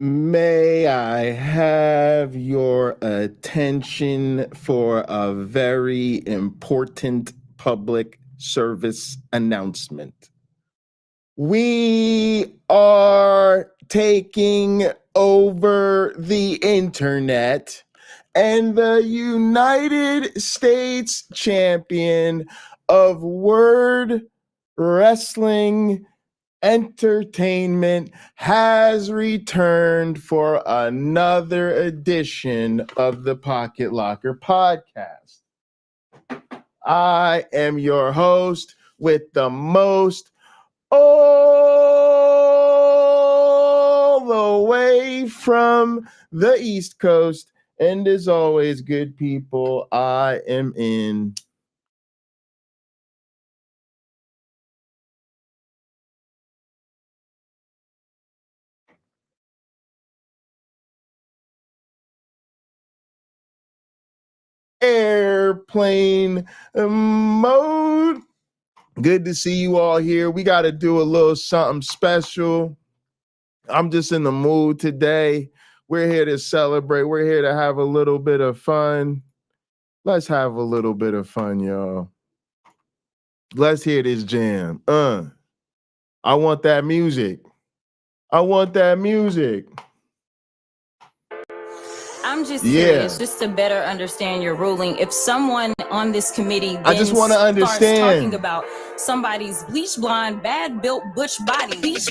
May I have your attention for a very important public service announcement? We are taking over the internet, and the United States champion of word wrestling entertainment has returned for another edition of the Pocket Locker podcast. I am your host with the most, all the way from the East Coast. And as always, good people, I am in airplane mode. Good to see you all here. We got to do a little something special. I'm just in the mood today. We're here to celebrate. We're here to have a little bit of fun. Let's have a little bit of fun, y'all. Let's hear this jam. I want that music. I want that music. I'm just curious, just to better understand your ruling. If someone on this committee then I just want to understand talking about somebody's bleach blonde, bad built butch body, bleach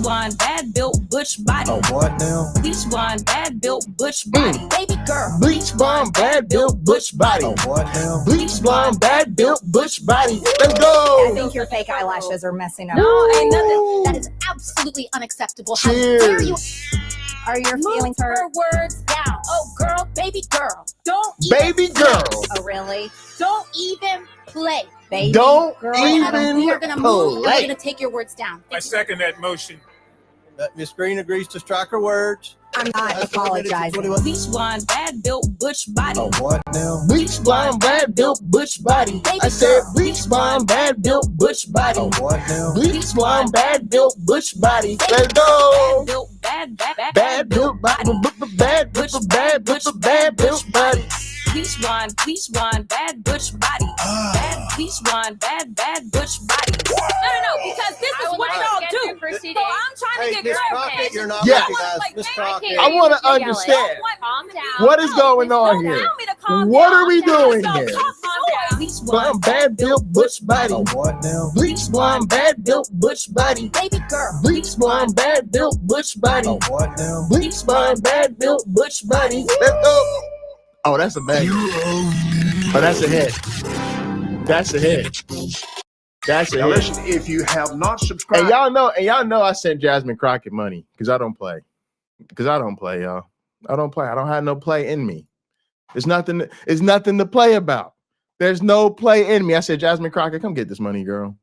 blonde, bad built butch body. Oh, what now? Bleach blonde, bad built butch body, baby girl. Bleach blonde, bad built butch body. Oh, what now? Bleach blonde, bad built butch body. Let's go. I think your fake eyelashes are messing up. No, ain't nothing. That is absolutely unacceptable. Cheers. How dare you? Are your Move feelings hurt? her words down. Oh, girl, baby girl. Don't even Baby girl. Oh, really? Don't even play. Baby Don't girl. even We are going to move and we're play. going to take your words down. I second that motion. Miss Green agrees to strike her words. I'm not apologizing. Bleach blonde, bad built butch body. Oh, what now? Bleach blonde, bad built butch body. I said bleach blonde, bad built butch body. Oh, what now? Bleach blonde, bad built butch body. Let's go. Bad built, Bad built body. Bad built body. Bleach blonde, bad butch body. Bad bleach blonde, bad butch body. No, because this is what y'all do. So I'm trying Hey, to get Miss Crockett, clarification. you're not Yeah. recognized. Miss Crockett. I want to understand. Calm down. What is going on Don't here? tell me to calm What down. are we doing Don't here? calm down. Bleach Blonde, bad built butch body. Oh, what now? Bleach blonde, bad built butch body. Baby girl. Bleach blonde, bad built butch body. Oh, what now? Bleach blonde, bad built butch body. Let's go. Oh, that's a bag. Oh, that's a hit. That's a hit. That's a Now hit. listen, if you have not subscribed, And y'all know I sent Jasmine Crockett money because I don't play. Because I don't play, y'all. I don't play. I don't have no play in me. There's nothing to play about. There's no play in me. I said, Jasmine Crockett, come get this money, girl.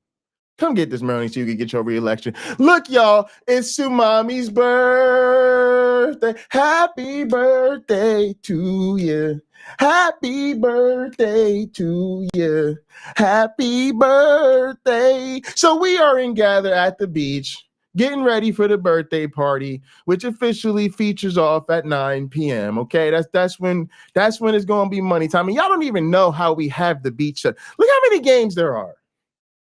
Come get this money so you can get your re-election. Look, y'all, it's Tsumami's birthday. Happy birthday to you. Happy birthday to you. Happy birthday. So we are in gather at the beach, getting ready for the birthday party, which officially features off at 9 p.m. Okay, that's when it's gonna be money time. And y'all don't even know how we have the beach set. Look how many games there are.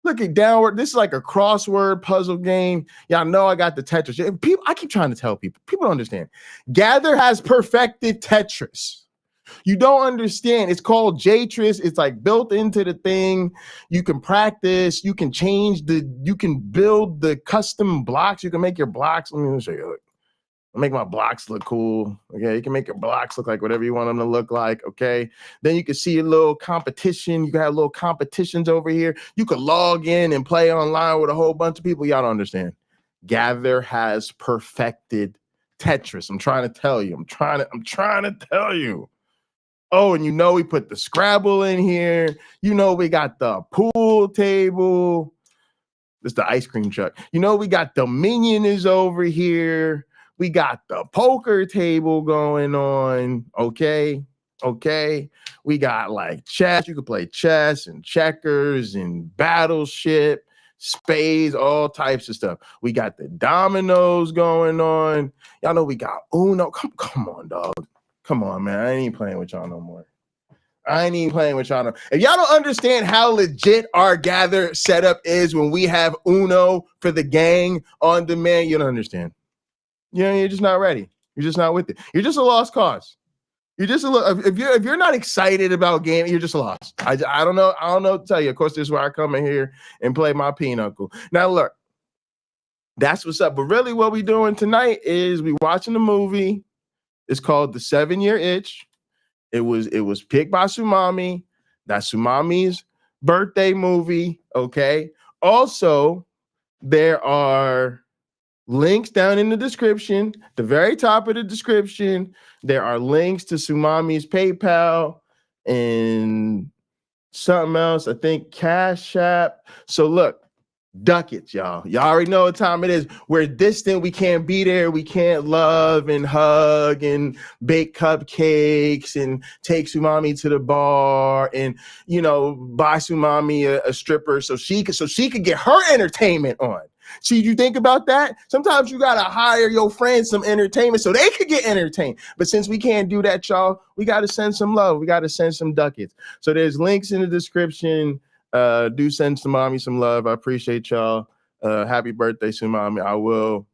Look at downward. This is like a crossword puzzle game. Y'all know I got the Tetris. People, I keep trying to tell people. People don't understand. Gather has perfected Tetris. You don't understand. It's called Jatris. It's like built into the thing. You can practice. You can you can build the custom blocks. You can make your blocks. Let me show you. Look. I'll make my blocks look cool. Okay. You can make your blocks look like whatever you want them to look like. Okay. Then you can see a little competition. You can have little competitions over here. You can log in and play online with a whole bunch of people. Y'all don't understand. Gather has perfected Tetris. I'm trying to tell you. I'm trying to tell you. Oh, and we put the Scrabble in here. We got the pool table. This is the ice cream truck. We got the Minion is over here. We got the poker table going on. Okay. We got like chess. You could play chess and checkers and Battleship. spades, all types of stuff. We got the dominoes going on. Y'all know we got Uno. Come on, dog. Come on, man. I ain't even playing with y'all no more. I ain't even playing with y'all. If y'all don't understand how legit our gather setup is when we have Uno for the gang on demand, you don't understand. You're just not ready. You're just not with it. You're just a lost cause. You're just if you're not excited about gaming, you're just lost. I don't know. I don't know what to tell you. Of course, this is where I come in here and play my pinochle. Now look, that's what's up. But really, what we doing tonight is we watching the movie. It's called The 7-Year Itch. It was picked by Tsumami. That's Tsumami's birthday movie. Okay. Also, there are links down in the description, the very top of the description. There are links to Tsumami's PayPal and something else. I think Cash App. So look, ducats, y'all. Y'all already know what time it is. We're distant. We can't be there. We can't love and hug and bake cupcakes and take Tsumami to the bar and, you know, buy Tsumami a stripper so she could get her entertainment on. See, you think about that? Sometimes you gotta hire your friends some entertainment so they could get entertained. But since we can't do that, y'all, we gotta send some love. We gotta send some ducats. So there's links in the description. Do send Tsumami some love. I appreciate y'all. Happy birthday, Tsumami. I will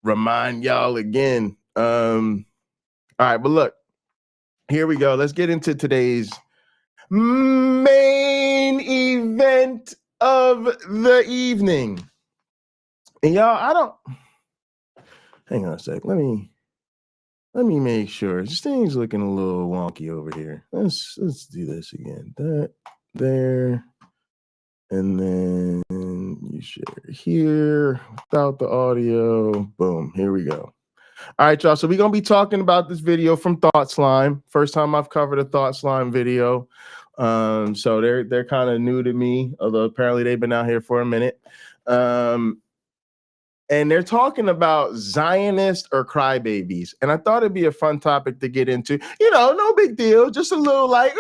remind y'all again. All right, but look, here we go. Let's get into today's main event of the evening. And y'all, hang on a sec. Let me make sure. This thing's looking a little wonky over here. Let's do this again. That there. And then you share here without the audio. Boom. Here we go. All right, y'all. So we're going to be talking about this video from Thought Slime. First time I've covered a Thought Slime video. So they're kind of new to me, although apparently they've been out here for a minute. And they're talking about Zionists or crybabies. And I thought it'd be a fun topic to get into. You know, no big deal. Just a little light.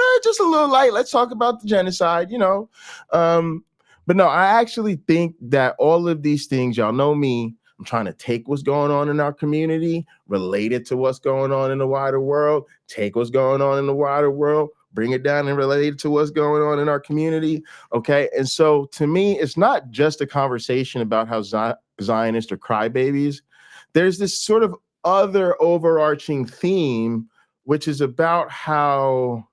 Let's talk about the genocide, you know. But no, I actually think that all of these things, y'all know me, I'm trying to take what's going on in our community, relate it to what's going on in the wider world, take what's going on in the wider world, bring it down and relate it to what's going on in our community. Okay. And so to me, it's not just a conversation about how Zionists are crybabies. There's this sort of other overarching theme, which is about how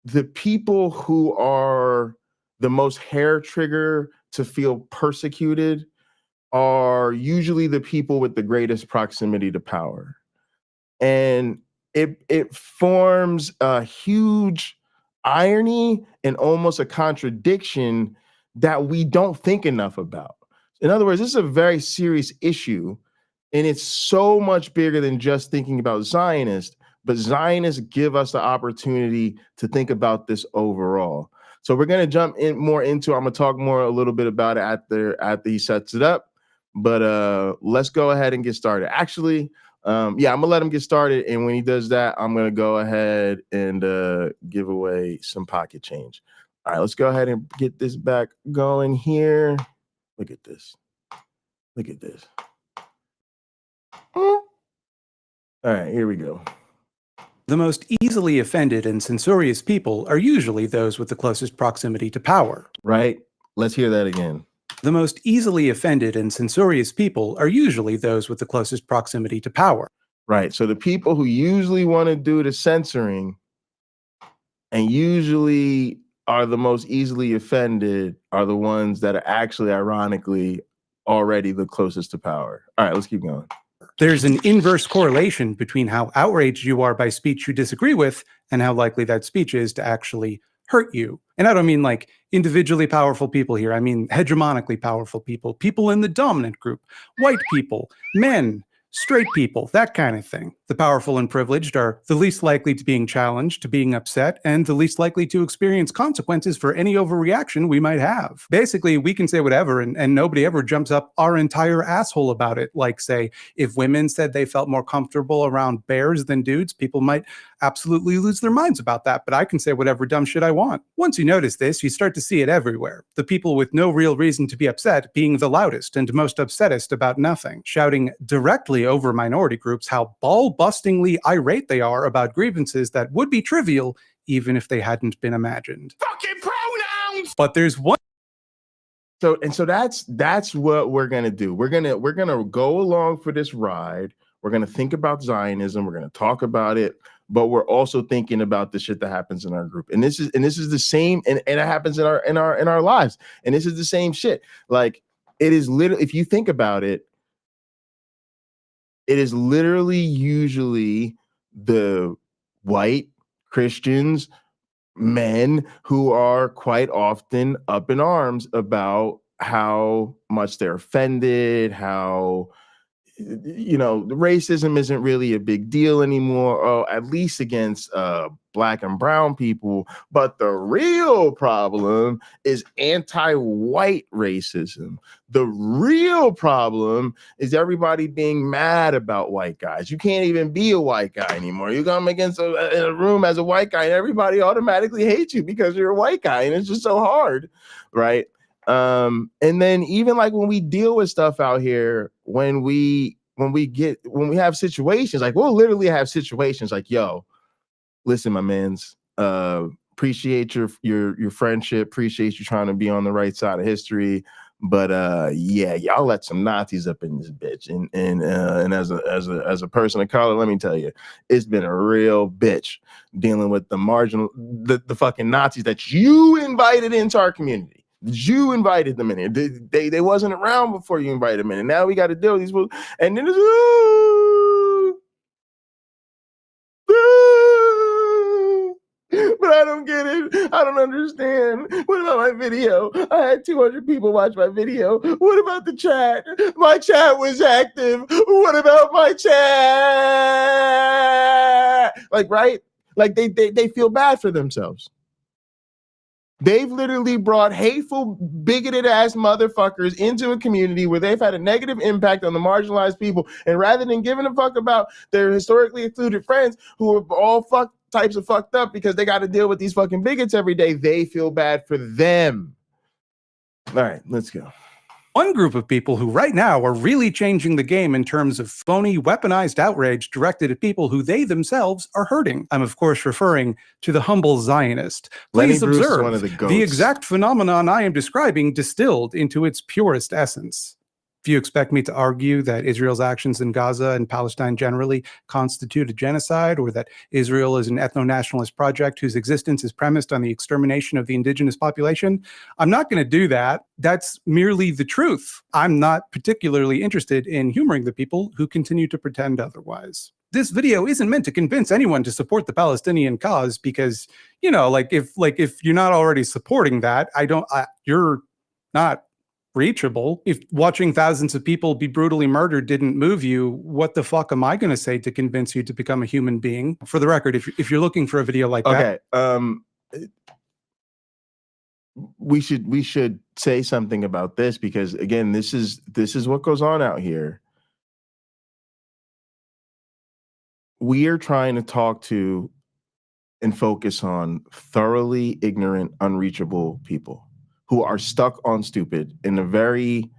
the people who are the most hair trigger to feel persecuted are usually the people with the greatest proximity to power. And it forms a huge irony and almost a contradiction that we don't think enough about. In other words, this is a very serious issue, and it's so much bigger than just thinking about Zionists, but Zionists give us the opportunity to think about this overall. So we're going to jump in more into, I'm going to talk more a little bit about it after he sets it up, but let's go ahead and get started. Actually, I'm gonna let him get started, and when he does that, I'm gonna go ahead and give away some pocket change. All right, let's go ahead and get this back going here. Look at this. Look at this. All right, here we go. The most easily offended and censorious people are usually those with the closest proximity to power. Right? Let's hear that again. The most easily offended and censorious people are usually those with the closest proximity to power. Right. So the people who usually want to do the censoring and usually are the most easily offended are the ones that are actually, ironically, already the closest to power. All right, let's keep going. There's an inverse correlation between how outraged you are by speech you disagree with and how likely that speech is to actually hurt you. And I don't mean like individually powerful people here. I mean hegemonically powerful people, people in the dominant group, white people, men, straight people, that kind of thing. The powerful and privileged are the least likely to being challenged, to being upset, and the least likely to experience consequences for any overreaction we might have. Basically, we can say whatever and nobody ever jumps up our entire asshole about it. Like, say, if women said they felt more comfortable around bears than dudes, people might absolutely lose their minds about that, but I can say whatever dumb shit I want. Once you notice this, you start to see it everywhere. The people with no real reason to be upset being the loudest and most upsettest about nothing, shouting directly over minority groups how ball-bustingly irate they are about grievances that would be trivial even if they hadn't been imagined. Fucking pronouns! But there's one. So that's what we're gonna do. We're gonna go along for this ride. We're gonna think about Zionism. We're gonna talk about it, but we're also thinking about the shit that happens in our group. And this is the same, and it happens in our lives. And this is the same shit. Like, it is literally, if you think about it, it is literally usually the white Christians, men who are quite often up in arms about how much they're offended, how, you know, racism isn't really a big deal anymore, at least against black and brown people. But the real problem is anti-white racism. The real problem is everybody being mad about white guys. You can't even be a white guy anymore. You come against in a room as a white guy and everybody automatically hates you because you're a white guy, and it's just so hard, right? And then even like when we deal with stuff out here, when we have situations, like we'll literally have situations like, yo, listen, my mans, appreciate your friendship, appreciate you trying to be on the right side of history, but yeah, y'all let some Nazis up in this bitch, and as a person of color, let me tell you, it's been a real bitch dealing with the fucking Nazis that you invited into our community. You invited them in here. They wasn't around before you invited them in, and now we got to deal with these people. And then but I don't get it. I don't understand. What about my video? I had 200 people watch my video. What about the chat? My chat was active. What about my chat? Like, right? Like they feel bad for themselves. They've literally brought hateful, bigoted ass motherfuckers into a community where they've had a negative impact on the marginalized people. And rather than giving a fuck about their historically excluded friends who are all types of fucked up because they got to deal with these fucking bigots every day, they feel bad for them. All right, let's go. One group of people who right now are really changing the game in terms of phony, weaponized outrage directed at people who they themselves are hurting. I'm, of course, referring to the humble Zionist. Please observe one of the exact phenomenon I am describing distilled into its purest essence. If you expect me to argue that Israel's actions in Gaza and Palestine generally constitute a genocide, or that Israel is an ethno-nationalist project whose existence is premised on the extermination of the indigenous population, I'm not going to do that. That's merely the truth. I'm not particularly interested in humoring the people who continue to pretend otherwise. This video isn't meant to convince anyone to support the Palestinian cause because, you know, if you're not already supporting that, you're not reachable. If watching thousands of people be brutally murdered didn't move you, what the fuck am I going to say to convince you to become a human being? For the record, if you're looking for a video like that. Okay. We should say something about this because, again, this is what goes on out here. We are trying to talk to and focus on thoroughly ignorant, unreachable people who are stuck on stupid in a very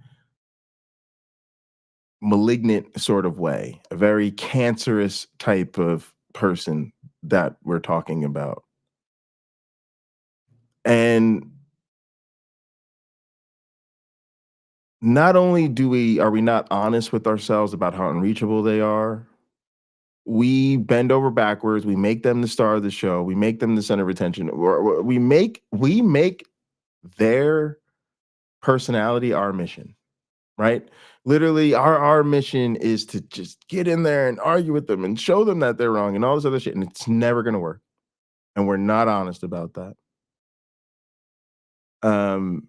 malignant sort of way, a very cancerous type of person that we're talking about. And not only are we not honest with ourselves about how unreachable they are, we bend over backwards, we make them the star of the show, we make them the center of attention, we make their personality our mission, right? Literally, our mission is to just get in there and argue with them and show them that they're wrong and all this other shit, and it's never going to work. And we're not honest about that. And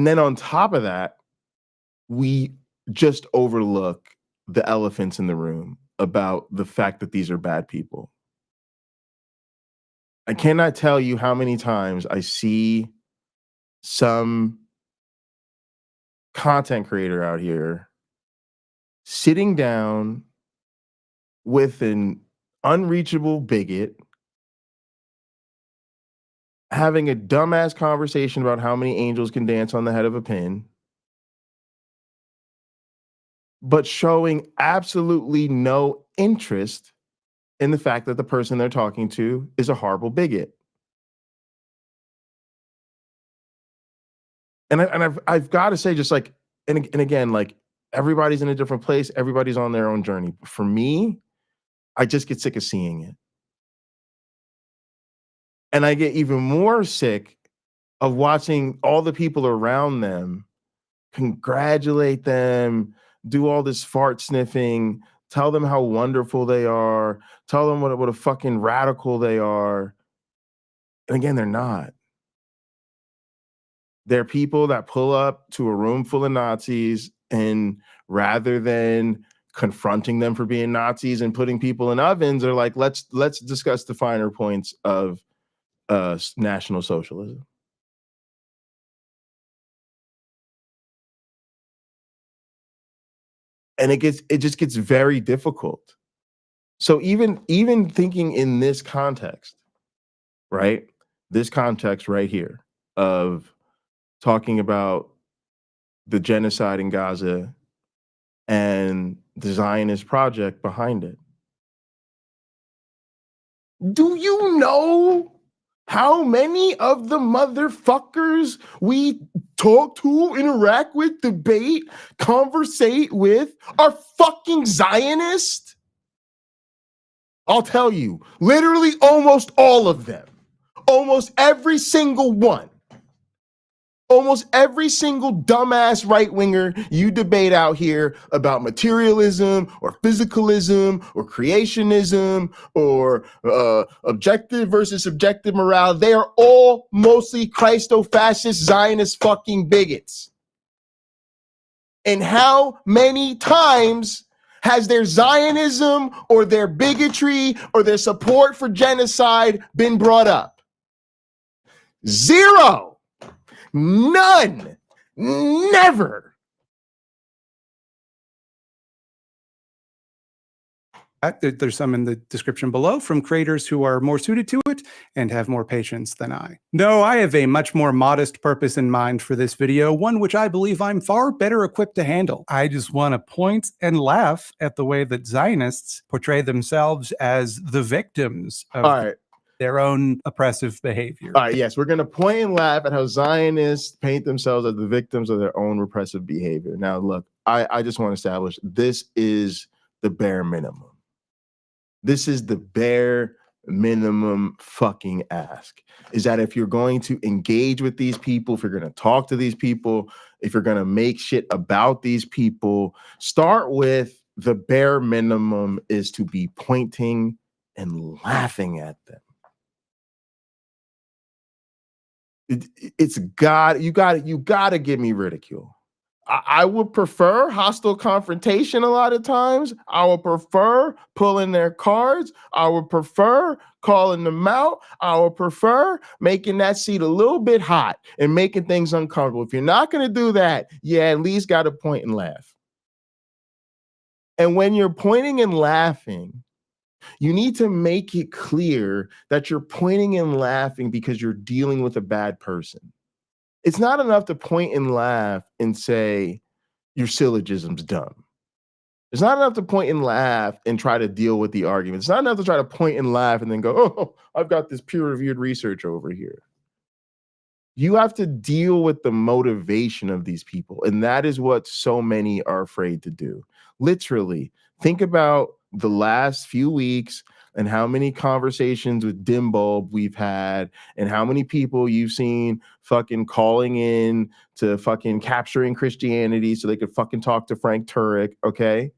then on top of that, we just overlook the elephants in the room about the fact that these are bad people. I cannot tell you how many times I see some content creator out here sitting down with an unreachable bigot, having a dumbass conversation about how many angels can dance on the head of a pin, but showing absolutely no interest in the fact that the person they're talking to is a horrible bigot. And I've got to say, just like, and again, like, everybody's in a different place. Everybody's on their own journey. For me, I just get sick of seeing it. And I get even more sick of watching all the people around them congratulate them, do all this fart sniffing, tell them how wonderful they are, tell them what a fucking radical they are. And again, they're not. They're people that pull up to a room full of Nazis, and rather than confronting them for being Nazis and putting people in ovens, are like, let's discuss the finer points of National Socialism. And it just gets very difficult. So even thinking in this context, right? This context right here of talking about the genocide in Gaza and the Zionist project behind it. Do you know how many of the motherfuckers we talk to, interact with, debate, conversate with are fucking Zionists? I'll tell you, literally almost all of them. Almost every single one. Almost every single dumbass right-winger you debate out here about materialism or physicalism or creationism or objective versus subjective morale, they are all mostly Christo-fascist Zionist fucking bigots. And how many times has their Zionism or their bigotry or their support for genocide been brought up? Zero. None. Never. There's some in the description below from creators who are more suited to it and have more patience than I. No, I have a much more modest purpose in mind for this video, one which I believe I'm far better equipped to handle. I just want to point and laugh at the way that Zionists portray themselves as the victims of their own oppressive behavior. All right, yes, we're going to point and laugh at how Zionists paint themselves as the victims of their own repressive behavior. Now, look, I just want to establish this is the bare minimum. This is the bare minimum fucking ask, is that if you're going to engage with these people, if you're going to talk to these people, if you're going to make shit about these people, start with the bare minimum is to be pointing and laughing at them. You got to give me ridicule. I would prefer hostile confrontation a lot of times. I would prefer pulling their cards. I would prefer calling them out. I would prefer making that seat a little bit hot and making things uncomfortable. If you're not going to do that, you at least got to point and laugh. And when you're pointing and laughing, you need to make it clear that you're pointing and laughing because you're dealing with a bad person. It's not enough to point and laugh and say your syllogism's dumb. It's not enough to point and laugh and try to deal with the argument. It's not enough to try to point and laugh and then go, oh, I've got this peer-reviewed research over here. You have to deal with the motivation of these people. And that is what so many are afraid to do. Literally, think about the last few weeks and how many conversations with dim bulb we've had and how many people you've seen fucking calling in to fucking capturing Christianity so they could fucking talk to Frank Turek, okay?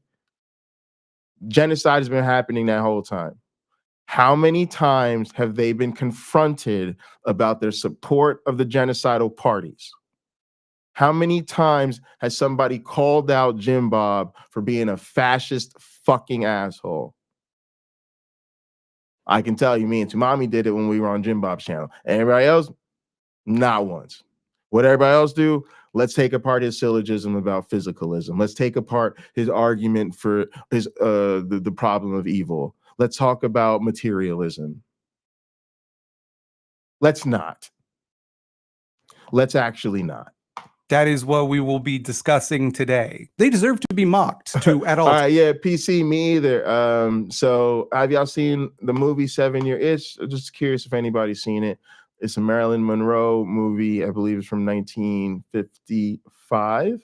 Genocide has been happening that whole time. How many times have they been confronted about their support of the genocidal parties? How many times has somebody called out Jim Bob for being a fascist fucking asshole? I can tell you, me and Tsumami did it when we were on Jim Bob's channel. And everybody else, not once. What everybody else do? Let's take apart his syllogism about physicalism. Let's take apart his argument for his the problem of evil. Let's talk about materialism. Let's not. Let's actually not. That is what we will be discussing today. They deserve to be mocked to at all. All right, yeah, PC, me either. So have y'all seen the movie 7 Year Itch? Just curious if anybody's seen it. It's a Marilyn Monroe movie. I believe it's from 1955.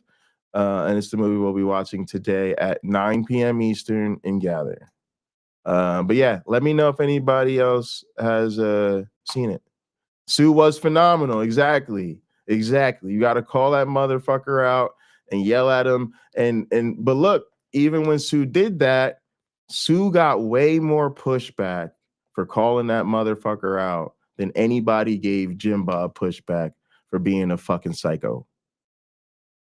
And it's the movie we'll be watching today at 9 p.m. Eastern in Gather. But yeah, let me know if anybody else has seen it. Sue was phenomenal. Exactly. You got to call that motherfucker out and yell at him. But look, even when Sue did that, Sue got way more pushback for calling that motherfucker out than anybody gave Jim Bob pushback for being a fucking psycho.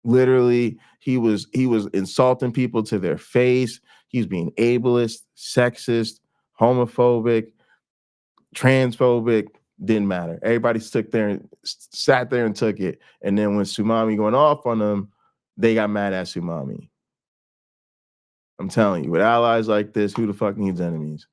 Literally, he was insulting people to their face. He was being ableist, sexist, homophobic, transphobic. Didn't matter. Everybody sat there and took it. And then when Tsumami going off on them, they got mad at Tsumami. I'm telling you, with allies like this, who the fuck needs enemies?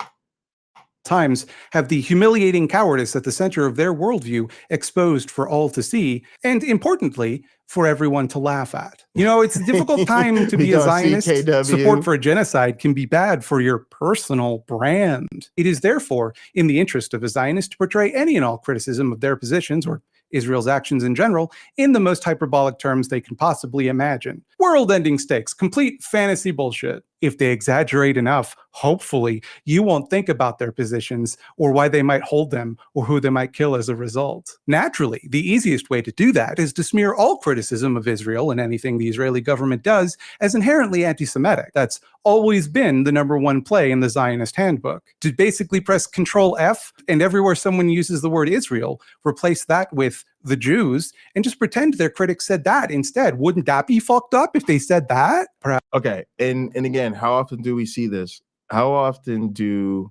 Times have the humiliating cowardice at the center of their worldview exposed for all to see, and importantly, for everyone to laugh at. You know, it's a difficult time to be a Zionist. CKW. Support for a genocide can be bad for your personal brand. It is therefore in the interest of a Zionist to portray any and all criticism of their positions or Israel's actions in general in the most hyperbolic terms they can possibly imagine. World-ending stakes, complete fantasy bullshit. If they exaggerate enough, hopefully, you won't think about their positions or why they might hold them or who they might kill as a result. Naturally, the easiest way to do that is to smear all criticism of Israel and anything the Israeli government does as inherently anti-Semitic. That's always been the #1 play in the Zionist handbook. To basically press Control F and everywhere someone uses the word Israel, replace that with the Jews and just pretend their critics said that instead. Wouldn't that be fucked up if they said that? Perhaps. Okay, and again, how often do we see this? How often do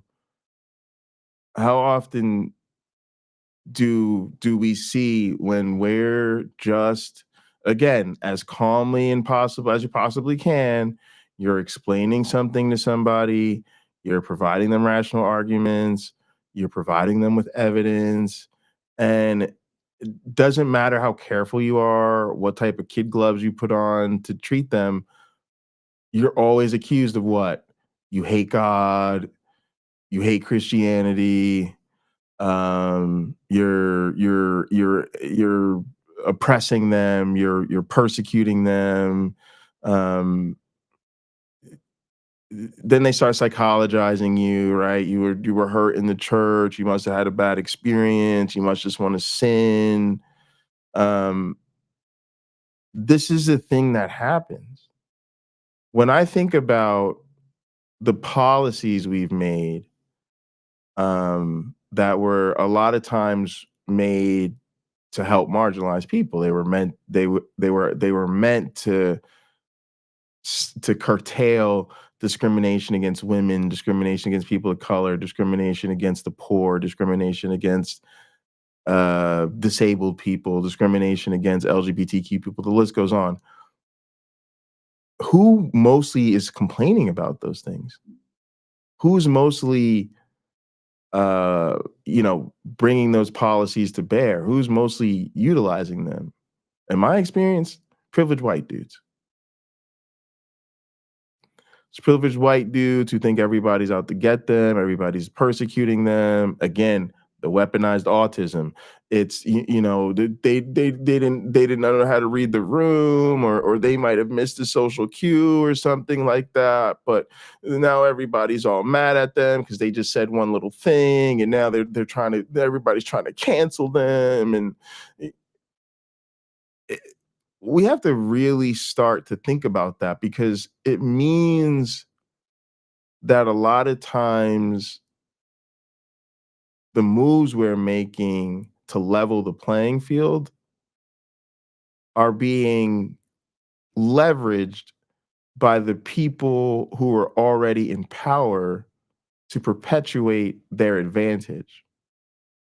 we see when we're just, again, as calmly and possible as you possibly can, you're explaining something to somebody, you're providing them rational arguments, you're providing them with evidence, and it doesn't matter how careful you are, what type of kid gloves you put on to treat them, you're always accused of what? You hate God, you hate Christianity, you're oppressing them, you're persecuting them. Then they start psychologizing you, right? You were hurt in the church, you must have had a bad experience, you must just want to sin. This is the thing that happens. When I think about the policies we've made, that were a lot of times made to help marginalized people. They were meant to curtail discrimination against women, discrimination against people of color, discrimination against the poor, discrimination against disabled people, discrimination against LGBTQ people. The list goes on. Who mostly is complaining about those things? Who's mostly bringing those policies to bear? Who's mostly utilizing them? In my experience, privileged white dudes. It's privileged white dudes who think everybody's out to get them, everybody's persecuting them. Again, the weaponized autism. It's they didn't know how to read the room, or they might have missed a social cue or something like that. But now everybody's all mad at them because they just said one little thing, and now everybody's trying to cancel them. And we have to really start to think about that, because it means that a lot of times the moves we're making to level the playing field are being leveraged by the people who are already in power to perpetuate their advantage.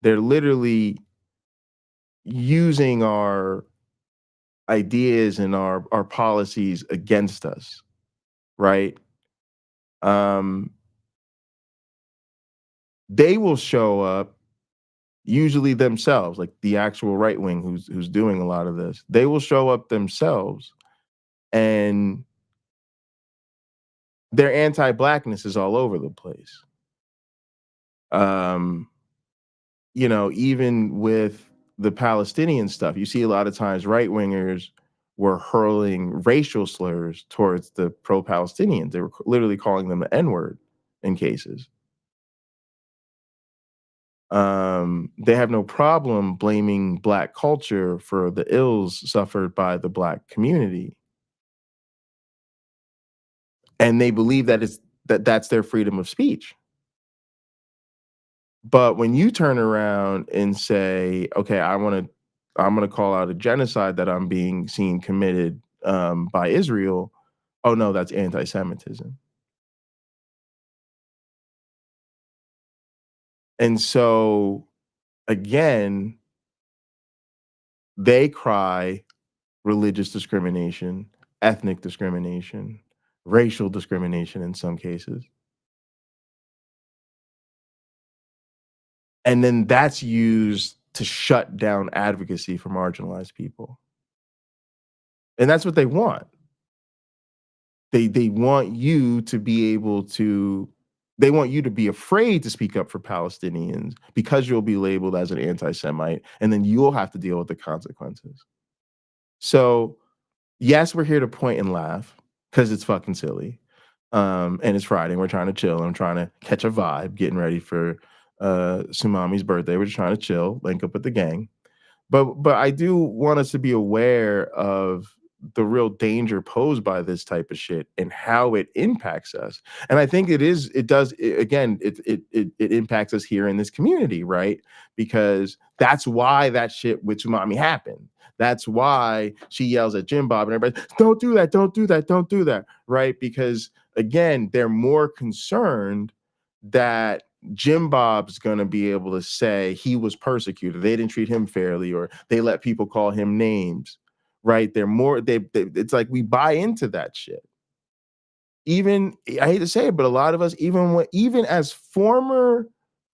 They're literally using our ideas and our policies against us, right? They will show up, usually themselves, like the actual right wing who's doing a lot of this. They will show up themselves, and their anti-blackness is all over the place. You know, even with the Palestinian stuff, you see a lot of times right wingers were hurling racial slurs towards the pro-Palestinians. They were literally calling them the N-word in cases. They have no problem blaming Black culture for the ills suffered by the Black community. And they believe that that's their freedom of speech. But when you turn around and say, okay, I'm gonna call out a genocide that I'm being seen committed by Israel, oh no, that's anti-Semitism. And so again, they cry religious discrimination, ethnic discrimination, racial discrimination in some cases. And then that's used to shut down advocacy for marginalized people. And that's what they want. They want you to be able to, they want you to be afraid to speak up for Palestinians because you'll be labeled as an anti-Semite, and then you'll have to deal with the consequences. So yes, we're here to point and laugh because it's fucking silly. And it's Friday and we're trying to chill. I'm trying to catch a vibe, getting ready for Tsumami's birthday. We're just trying to chill, link up with the gang. But I do want us to be aware of the real danger posed by this type of shit and how it impacts us. And I think it impacts us here in this community, right? Because that's why that shit with Tsumami happened. That's why she yells at Jim Bob and everybody, don't do that, don't do that, don't do that, right? Because again, they're more concerned that Jim Bob's going to be able to say he was persecuted. They didn't treat him fairly, or they let people call him names, right? It's like we buy into that shit. Even, I hate to say it, but a lot of us, even as former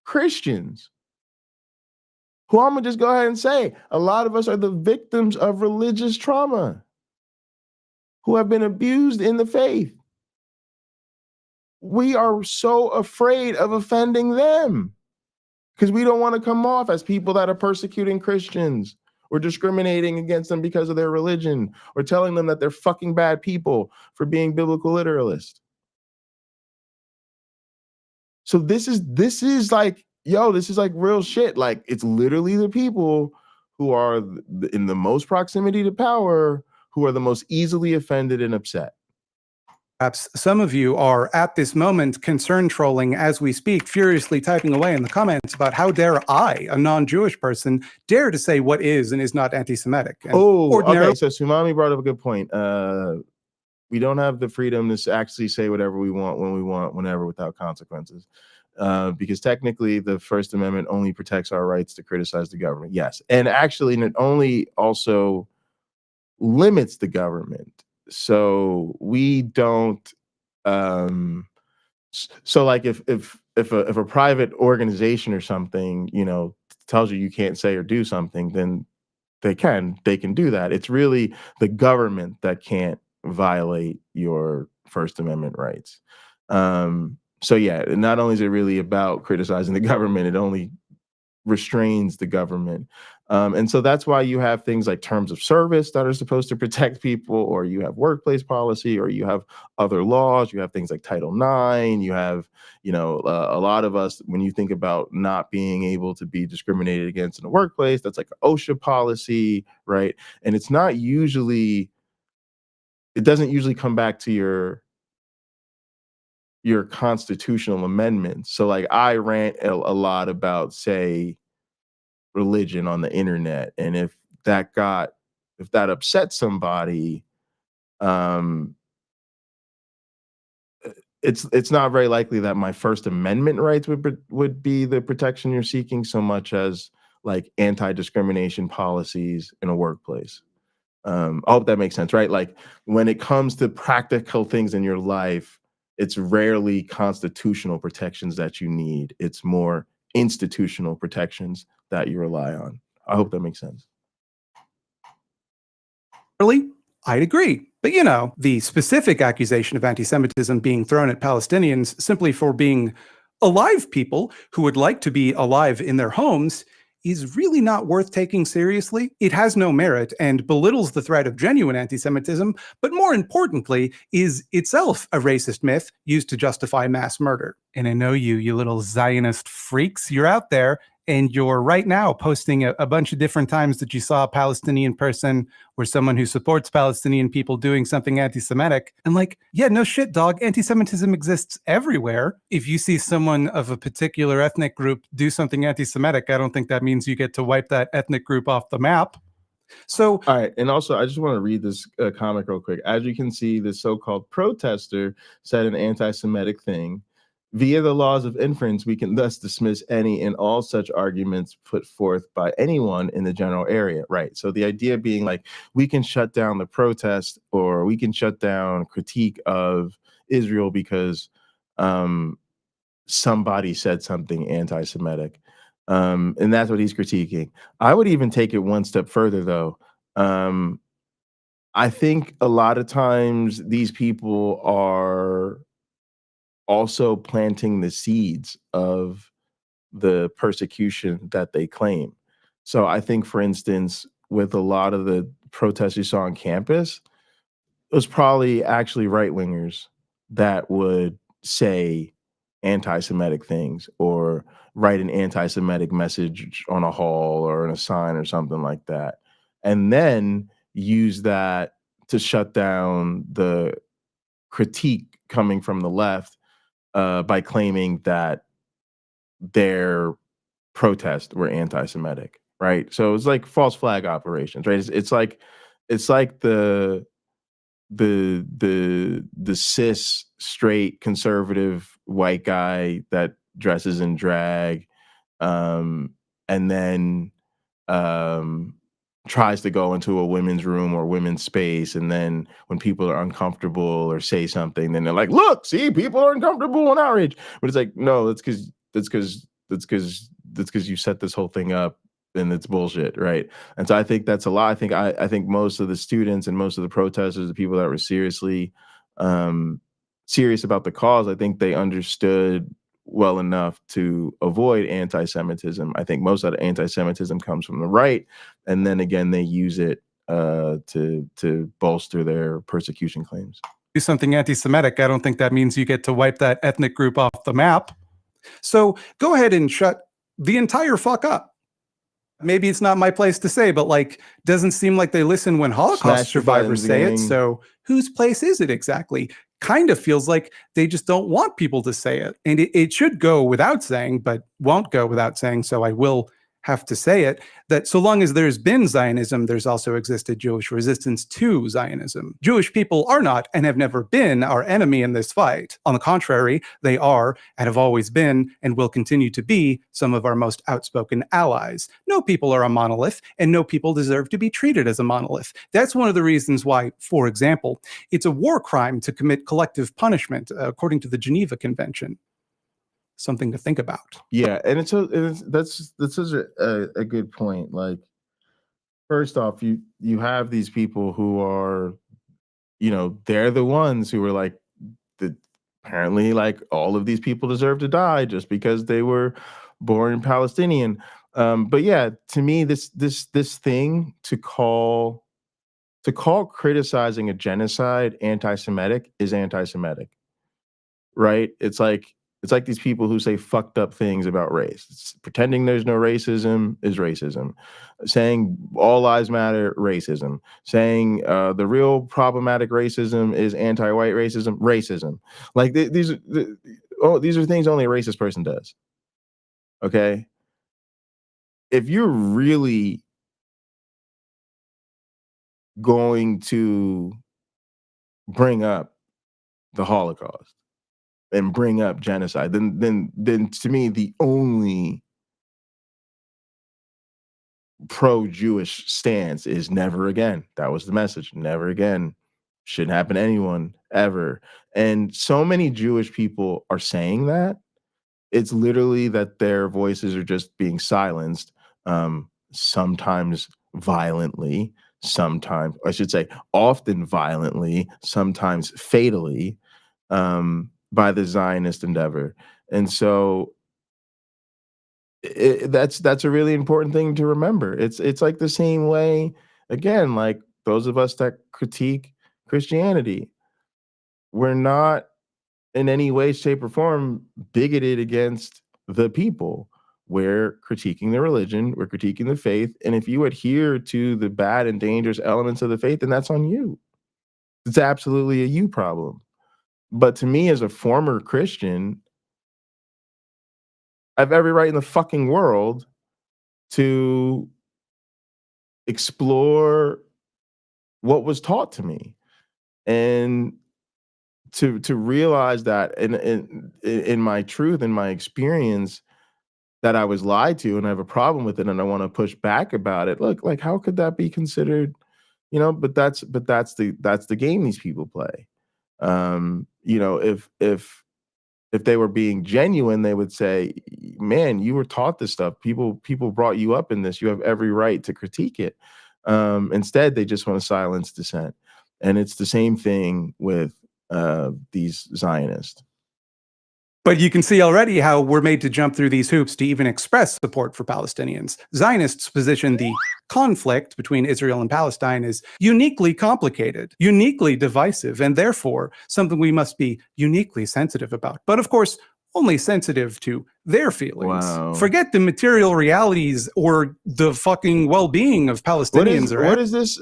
Christians, who I'm gonna just go ahead and say, a lot of us are the victims of religious trauma, who have been abused in the faith. We are so afraid of offending them because we don't want to come off as people that are persecuting Christians or discriminating against them because of their religion or telling them that they're fucking bad people for being biblical literalists. So this is like, yo, this is like real shit. Like, it's literally the people who are in the most proximity to power who are the most easily offended and upset. Perhaps some of you are at this moment concern trolling as we speak, furiously typing away in the comments about how dare I, a non-Jewish person, dare to say what is and is not anti-Semitic. And okay. So Tsumami brought up a good point. We don't have the freedom to actually say whatever we want, when we want, whenever, without consequences. Because technically the First Amendment only protects our rights to criticize the government. Yes. And actually, it only also limits the government. So we don't, so like if a private organization or something, you know, tells you can't say or do something, then they can do that. It's really the government that can't violate your First Amendment rights. So yeah, not only is it really about criticizing the government, it only restrains the government. And so that's why you have things like terms of service that are supposed to protect people, or you have workplace policy, or you have other laws. You have things like Title IX. You have, you know, a lot of us, when you think about not being able to be discriminated against in the workplace, that's like OSHA policy, right? And it's not usually, it doesn't usually come back to your constitutional amendments. So like I rant a lot about, say, religion on the internet, and if that got if that upsets somebody, it's not very likely that my First Amendment rights would be the protection you're seeking so much as like anti-discrimination policies in a workplace. I hope that makes sense, right? Like when it comes to practical things in your life, it's rarely constitutional protections that you need. It's more institutional protections that you rely on. I hope that makes sense. Really? I'd agree. But you know, the specific accusation of anti-Semitism being thrown at Palestinians simply for being alive people who would like to be alive in their homes is really not worth taking seriously. It has no merit and belittles the threat of genuine anti-Semitism, but more importantly, is itself a racist myth used to justify mass murder. And I know you little Zionist freaks, you're out there and you're right now posting a bunch of different times that you saw a Palestinian person or someone who supports Palestinian people doing something anti-Semitic. And like, yeah, no shit, dog. Anti-Semitism exists everywhere. If you see someone of a particular ethnic group do something anti-Semitic, I don't think that means you get to wipe that ethnic group off the map. So, all right. And also, I just want to read this comic real quick. As you can see, the so-called protester said an anti-Semitic thing. Via the laws of inference, we can thus dismiss any and all such arguments put forth by anyone in the general area, right? So the idea being like, we can shut down the protest or we can shut down critique of Israel because somebody said something anti-Semitic. And that's what he's critiquing. I would even take it one step further, though. I think a lot of times these people are also planting the seeds of the persecution that they claim. So I think, for instance, with a lot of the protests you saw on campus, it was probably actually right-wingers that would say anti-Semitic things or write an anti-Semitic message on a hall or in a sign or something like that, and then use that to shut down the critique coming from the left by claiming that their protests were anti-Semitic, right? So it's like false flag operations, right? It's like the cis straight conservative white guy that dresses in drag, and then tries to go into a women's room or women's space, and then when people are uncomfortable or say something, then they're like, "Look, see, people are uncomfortable and outraged." But it's like, no, that's because you set this whole thing up, and it's bullshit, right? And so I think that's a lot. I think most of the students and most of the protesters, the people that were serious about the cause, I think they understood well enough to avoid anti-Semitism. I think most of the anti-Semitism comes from the right, and then again they use it to bolster their persecution claims. Do something anti-Semitic, I don't think that means you get to wipe that ethnic group off the map. So go ahead and shut the entire fuck up. Maybe it's not my place to say, but like, doesn't seem like they listen when Holocaust survivors say it. So whose place is it exactly? Kind of feels like they just don't want people to say it. And it should go without saying, but won't go without saying. So I will have to say it, that so long as there's been Zionism, there's also existed Jewish resistance to Zionism. Jewish people are not and have never been our enemy in this fight. On the contrary, they are and have always been and will continue to be some of our most outspoken allies. No people are a monolith, and no people deserve to be treated as a monolith. That's one of the reasons why, for example, it's a war crime to commit collective punishment, according to the Geneva Convention. Something to think about. Yeah, and that's such a good point. Like, first off, you have these people who are, they're the ones who are like, apparently, like, all of these people deserve to die just because they were born Palestinian. But yeah, to me, this thing to call criticizing a genocide anti-Semitic is anti-Semitic, right? It's like these people who say fucked up things about race. Pretending there's no racism is racism. Saying all lives matter, racism. Saying the real problematic racism is anti-white racism, racism. Like these are things only a racist person does. Okay? If you're really going to bring up the Holocaust and bring up genocide, then to me the only pro-Jewish stance is never again. That was the message. Never again. Shouldn't happen to anyone ever. And so many Jewish people are saying that. It's literally that their voices are just being silenced, sometimes violently, sometimes, I should say, often violently, sometimes fatally, by the Zionist endeavor. And so that's a really important thing to remember. It's like the same way, again, like those of us that critique Christianity, we're not in any way, shape, or form bigoted against the people. We're critiquing the religion, we're critiquing the faith, and if you adhere to the bad and dangerous elements of the faith, then that's on you. It's absolutely a you problem. But to me, as a former Christian, I have every right in the fucking world to explore what was taught to me, and to realize that in my truth, in my experience, that I was lied to and I have a problem with it and I want to push back about it. Look, like how could that be considered, but that's the game these people play. If they were being genuine, they would say, man, you were taught this stuff. People brought you up in this. You have every right to critique it. Instead, they just want to silence dissent. And it's the same thing with these Zionists. But you can see already how we're made to jump through these hoops to even express support for Palestinians. Zionists position the conflict between Israel and Palestine as uniquely complicated, uniquely divisive, and therefore something we must be uniquely sensitive about. But of course, only sensitive to their feelings. Wow. Forget the material realities or the fucking well-being of Palestinians. What is this?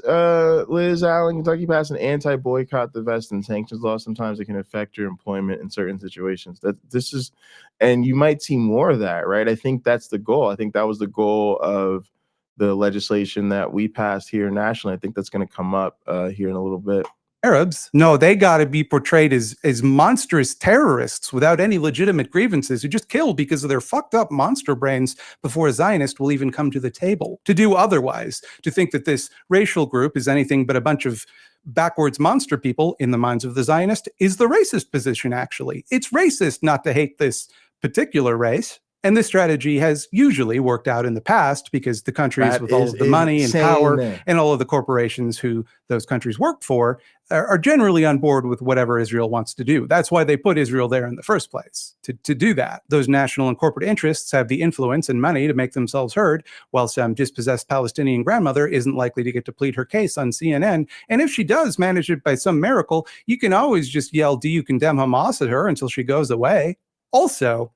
Liz Allen, Kentucky passed an anti-boycott, divest, and sanctions law. Sometimes it can affect your employment in certain situations. And you might see more of that, right? I think that's the goal. I think that was the goal of the legislation that we passed here nationally. I think that's going to come up here in a little bit. Arabs, no, they got to be portrayed as monstrous terrorists without any legitimate grievances who just kill because of their fucked up monster brains before a Zionist will even come to the table. To do otherwise, to think that this racial group is anything but a bunch of backwards monster people in the minds of the Zionist is the racist position, actually. It's racist not to hate this particular race. And this strategy has usually worked out in the past because the countries with all of the money and power and all of the corporations who those countries work for are generally on board with whatever Israel wants to do. That's why they put Israel there in the first place, to do that. Those national and corporate interests have the influence and money to make themselves heard, while some dispossessed Palestinian grandmother isn't likely to get to plead her case on CNN. And if she does manage it by some miracle, you can always just yell, "Do you condemn Hamas?" at her until she goes away. Also,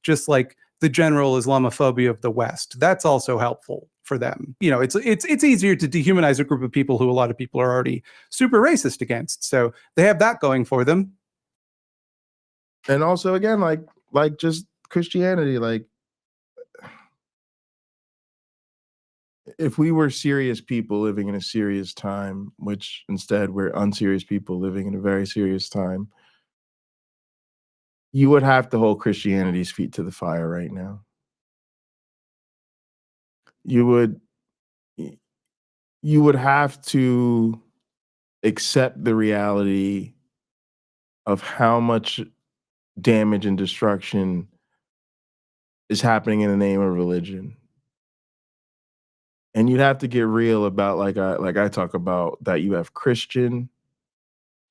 just like the general Islamophobia of the West, that's also helpful for them. It's easier to dehumanize a group of people who a lot of people are already super racist against. So they have that going for them. And also, again, like just Christianity, like if we were serious people living in a serious time, which instead we're unserious people living in a very serious time, you would have to hold Christianity's feet to the fire right now. You would have to accept the reality of how much damage and destruction is happening in the name of religion. And you'd have to get real about, like I talk about, that you have Christian,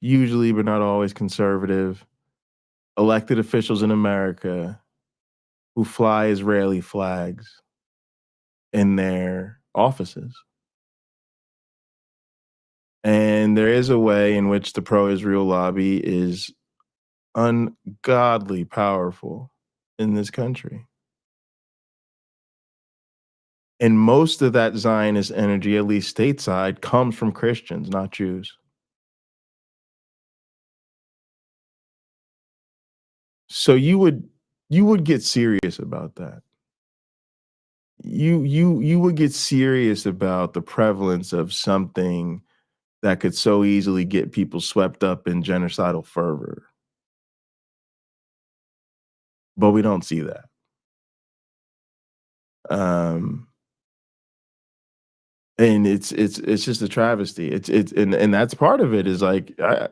usually but not always conservative, elected officials in America who fly Israeli flags in their offices. And there is a way in which the pro-Israel lobby is ungodly powerful in this country. And most of that Zionist energy, at least stateside, comes from Christians, not Jews. So you would get serious about that. you would get serious about the prevalence of something that could so easily get people swept up in genocidal fervor. But we don't see that. And it's just a travesty. It's and that's part of it is like I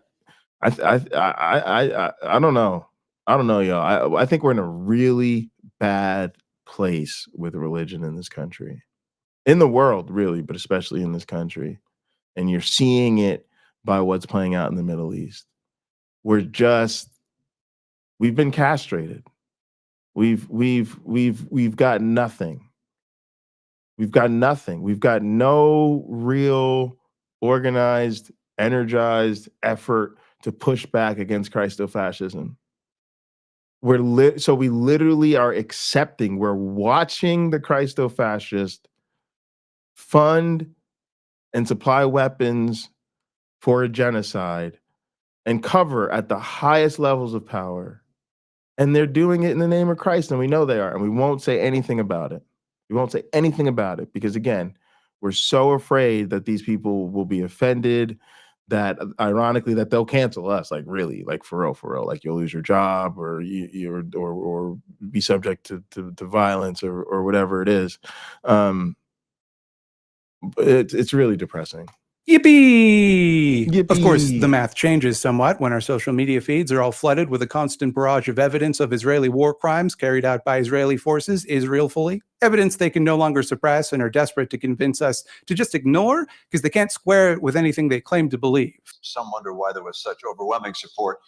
don't know. I don't know, y'all. I think we're in a really bad place with religion in this country. In the world, really, but especially in this country. And you're seeing it by what's playing out in the Middle East. We've been castrated. We've got nothing. We've got nothing. We've got no real organized, energized effort to push back against Christofascism. So we literally are accepting, we're watching the Christofascist fund and supply weapons for a genocide and cover at the highest levels of power. And they're doing it in the name of Christ, and we know they are, and we won't say anything about it. We won't say anything about it because, again, we're so afraid that these people will be offended, that ironically that they'll cancel us, like really, like for real, like you'll lose your job or or be subject to violence or whatever it is. It's really depressing. Yippee! Yippee! Of course, the math changes somewhat when our social media feeds are all flooded with a constant barrage of evidence of Israeli war crimes carried out by Israeli forces, Israelfully. Evidence they can no longer suppress and are desperate to convince us to just ignore because they can't square it with anything they claim to believe. Some wonder why there was such overwhelming support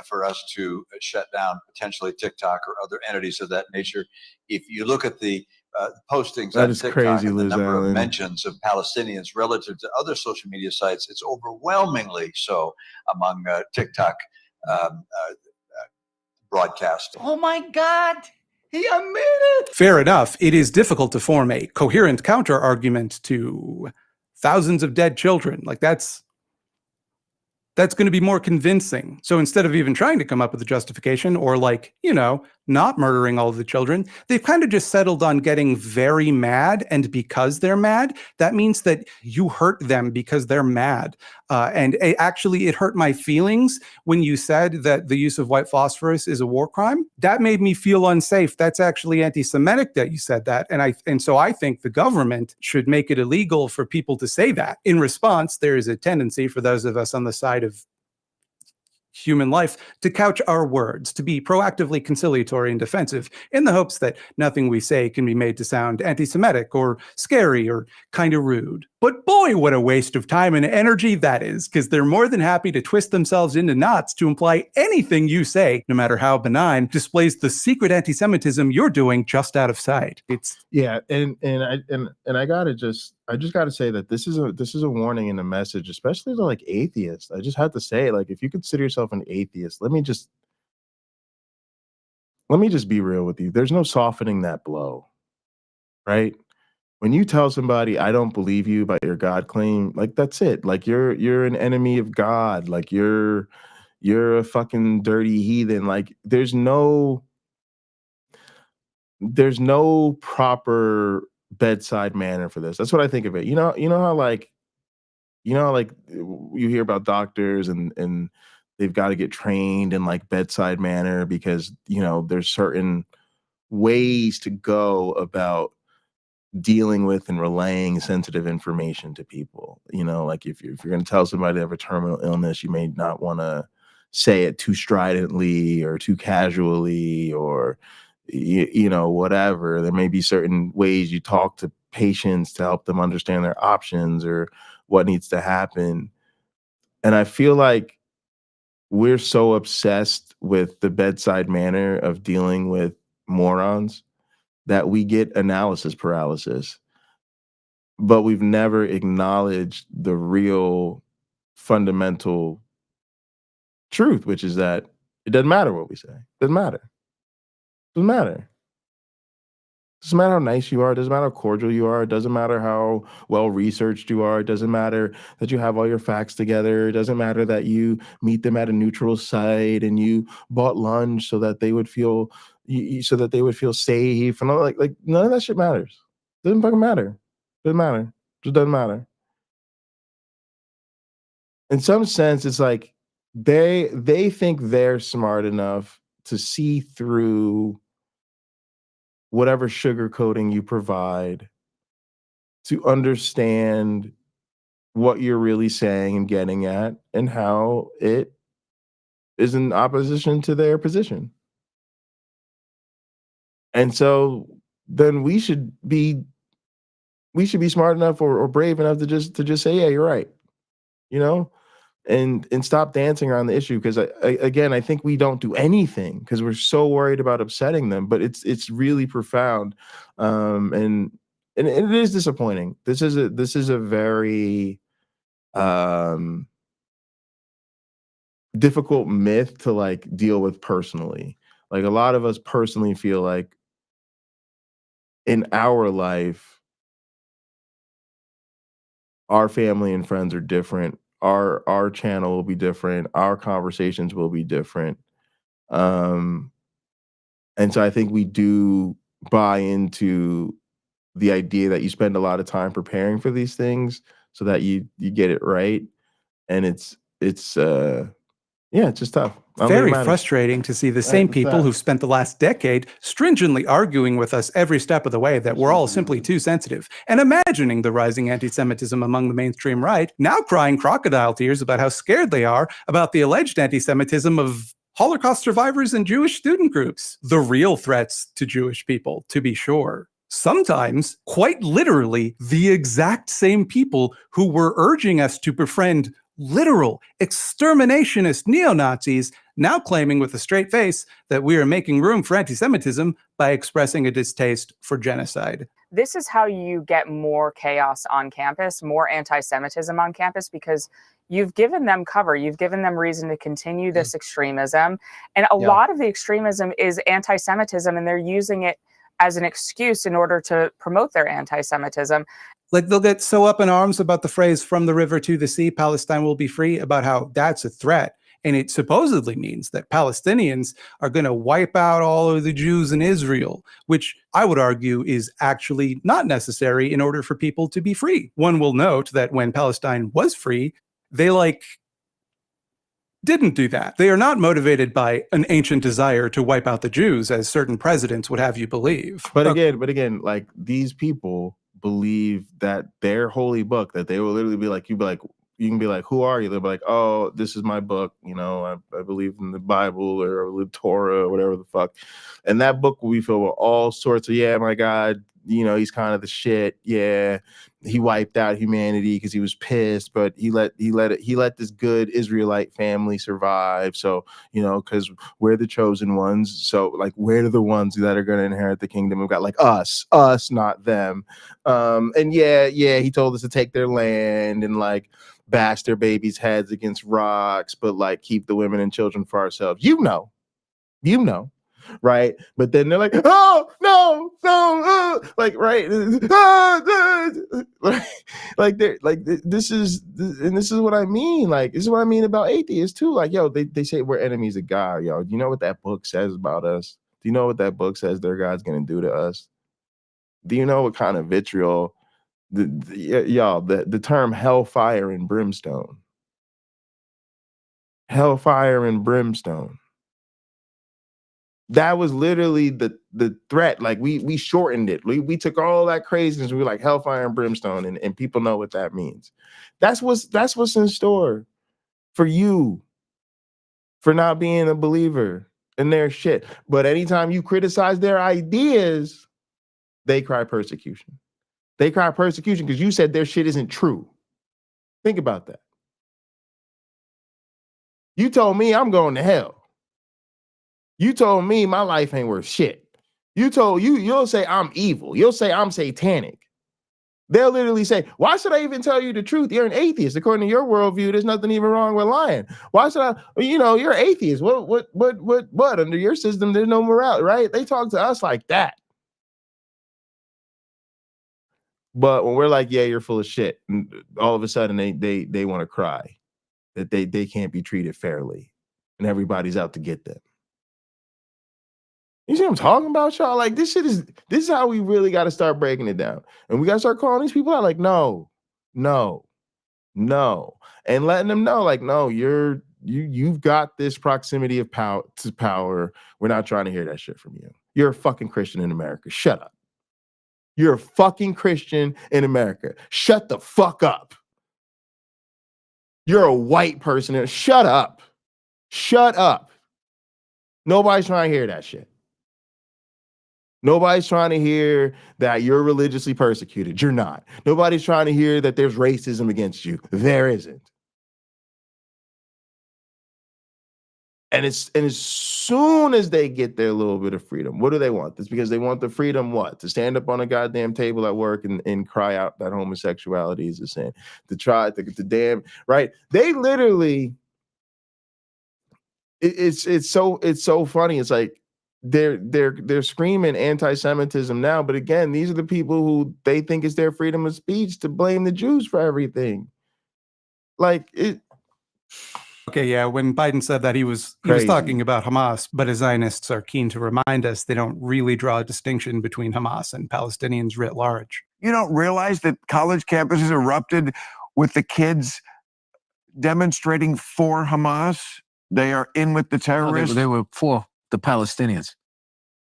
for us to shut down potentially TikTok or other entities of that nature. If you look at the postings That on is TikTok crazy, and the Liz number Allen. of mentions of Palestinians relative to other social media sites, it's overwhelmingly so among TikTok broadcast. Oh my God. He admitted it. Fair enough, it is difficult to form a coherent counter-argument to thousands of dead children. Like that's going to be more convincing. So instead of even trying to come up with a justification or like, not murdering all of the children, they've kind of just settled on getting very mad. And because they're mad, that means that you hurt them because they're mad. And actually, it hurt my feelings when you said that the use of white phosphorus is a war crime. That made me feel unsafe. That's actually anti-Semitic that you said that. And so I think the government should make it illegal for people to say that. In response, there is a tendency for those of us on the side of human life to couch our words, to be proactively conciliatory and defensive in the hopes that nothing we say can be made to sound anti-Semitic or scary or kind of rude. But boy, what a waste of time and energy that is, because they're more than happy to twist themselves into knots to imply anything you say, no matter how benign, displays the secret anti-Semitism you're doing just out of sight. Yeah, and I just gotta say that this is a warning and a message, especially to like atheists. I just have to say, like, if you consider yourself an atheist, let me just be real with you. There's no softening that blow, right? When you tell somebody, I don't believe you about your God claim, like that's it. Like you're an enemy of God. Like you're a fucking dirty heathen. Like there's no proper bedside manner for this. That's what I think of it. You know how like you hear about doctors and they've got to get trained in like bedside manner because there's certain ways to go about dealing with and relaying sensitive information to people. Like if you're going to tell somebody they have a terminal illness, you may not want to say it too stridently or too casually or whatever. There may be certain ways you talk to patients to help them understand their options or what needs to happen. And I feel like we're so obsessed with the bedside manner of dealing with morons that we get analysis paralysis, but we've never acknowledged the real fundamental truth, which is that it doesn't matter what we say. It doesn't matter. It doesn't matter. It doesn't matter how nice you are. It doesn't matter how cordial you are. It doesn't matter how well researched you are. It doesn't matter that you have all your facts together. It doesn't matter that you meet them at a neutral site and you bought lunch so that they would feel, so that they would feel safe and all, like none of that shit matters. Doesn't fucking matter. Doesn't matter. Just doesn't matter. In some sense, it's like they think they're smart enough to see through whatever sugarcoating you provide, to understand what you're really saying and getting at, and how it is in opposition to their position. And so then we should be smart enough or brave enough to just say, yeah, you're right, you know, and stop dancing around the issue. Because I think we don't do anything because we're so worried about upsetting them. But it's really profound, and it is disappointing. This is a very difficult myth to like deal with personally. Like a lot of us personally feel like in our life, our family and friends are different. Our channel will be different. Our conversations will be different. And so I think we do buy into the idea that you spend a lot of time preparing for these things so that you get it right. And it's just tough. Very frustrating to see the same people who've spent the last decade stringently arguing with us every step of the way that we're all simply too sensitive, and imagining the rising anti-Semitism among the mainstream right, now crying crocodile tears about how scared they are about the alleged anti-Semitism of Holocaust survivors and Jewish student groups. The real threats to Jewish people, to be sure. Sometimes, quite literally, the exact same people who were urging us to befriend literal exterminationist neo-Nazis, now claiming with a straight face that we are making room for anti-Semitism by expressing a distaste for genocide. This is how you get more chaos on campus, more anti-Semitism on campus, because you've given them cover. You've given them reason to continue this extremism. And a lot of the extremism is anti-Semitism, and they're using it as an excuse in order to promote their anti-Semitism. Like they'll get so up in arms about the phrase "from the river to the sea, Palestine will be free," about how that's a threat. And it supposedly means that Palestinians are going to wipe out all of the Jews in Israel, which I would argue is actually not necessary in order for people to be free. One will note that when Palestine was free, they didn't do that. They are not motivated by an ancient desire to wipe out the Jews, as certain presidents would have you believe. But again, like these people believe that their holy book, that they will literally be like, you can be like, who are you? They'll be like, oh, this is my book. You know, I believe in the Bible or the Torah or whatever the fuck. And that book will be filled with all sorts of, yeah, my God, you know, he's kind of the shit. Yeah, he wiped out humanity because he was pissed, but he let this good Israelite family survive. So, you know, because we're the chosen ones. So, like, we're the ones that are going to inherit the kingdom of God, like us, not them. And yeah, he told us to take their land and like bash their babies' heads against rocks, but like keep the women and children for ourselves. You know. Right, but then they're like, oh no, like right, like they're like this is what I mean. Like this is what I mean about atheists too. Like yo, they say we're enemies of God. Yo, do you know what that book says about us? Do you know what that book says their God's gonna do to us? Do you know what kind of vitriol? The term hellfire and brimstone. Hellfire and brimstone. That was literally the threat. Like we shortened it. We took all that craziness. We were like hellfire and brimstone, and people know what that means. That's what's in store for you for not being a believer in their shit. But anytime you criticize their ideas, they cry persecution. They cry persecution because you said their shit isn't true. Think about that. You told me I'm going to hell. You told me my life ain't worth shit. You'll say I'm evil. You'll say I'm satanic. They'll literally say, why should I even tell you the truth? You're an atheist. According to your worldview, there's nothing even wrong with lying. Why should I, you're an atheist. What? Under your system, there's no morality, right? They talk to us like that. But when we're like, yeah, you're full of shit, and all of a sudden they want to cry that they can't be treated fairly and everybody's out to get them. You see what I'm talking about, y'all? Like this is how we really got to start breaking it down. And we got to start calling these people out like, no, and letting them know, like, no, you've got this proximity of power. We're not trying to hear that shit from you. You're a fucking Christian in America. Shut up. You're a fucking Christian in America. Shut the fuck up. You're a white person. Shut up. Shut up. Nobody's trying to hear that shit. Nobody's trying to hear that you're religiously persecuted. You're not. Nobody's trying to hear that there's racism against you. There isn't. And as soon as they get their little bit of freedom, what do they want? It's because they want the freedom, what? To stand up on a goddamn table at work and cry out that homosexuality is a sin. To try to damn, right? They literally, it's so funny. It's like, they're screaming anti-Semitism now, but again, these are the people who they think is their freedom of speech to blame the Jews for everything. Like it. Okay, yeah. When Biden said that, he was talking about Hamas, but as Zionists are keen to remind us, they don't really draw a distinction between Hamas and Palestinians writ large. You don't realize that college campuses erupted with the kids demonstrating for Hamas? They are in with the terrorists. They were for the Palestinians.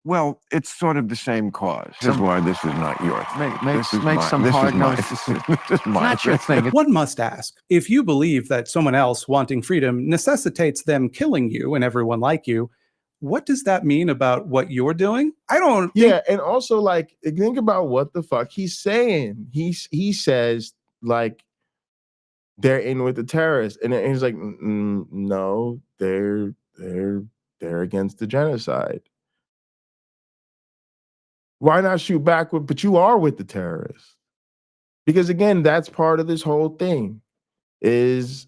Well, it's sort of the same cause. This is why this is not yours. Make some hard-nosed decisions. It's not your thing. One must ask, if you believe that someone else wanting freedom necessitates them killing you and everyone like you, what does that mean about what you're doing? I don't. Yeah, and also like think about what the fuck he's saying. He says like they're in with the terrorists, and he's like, no, they're against the genocide. Why not shoot back with? But you are with the terrorists, because again, that's part of this whole thing. Is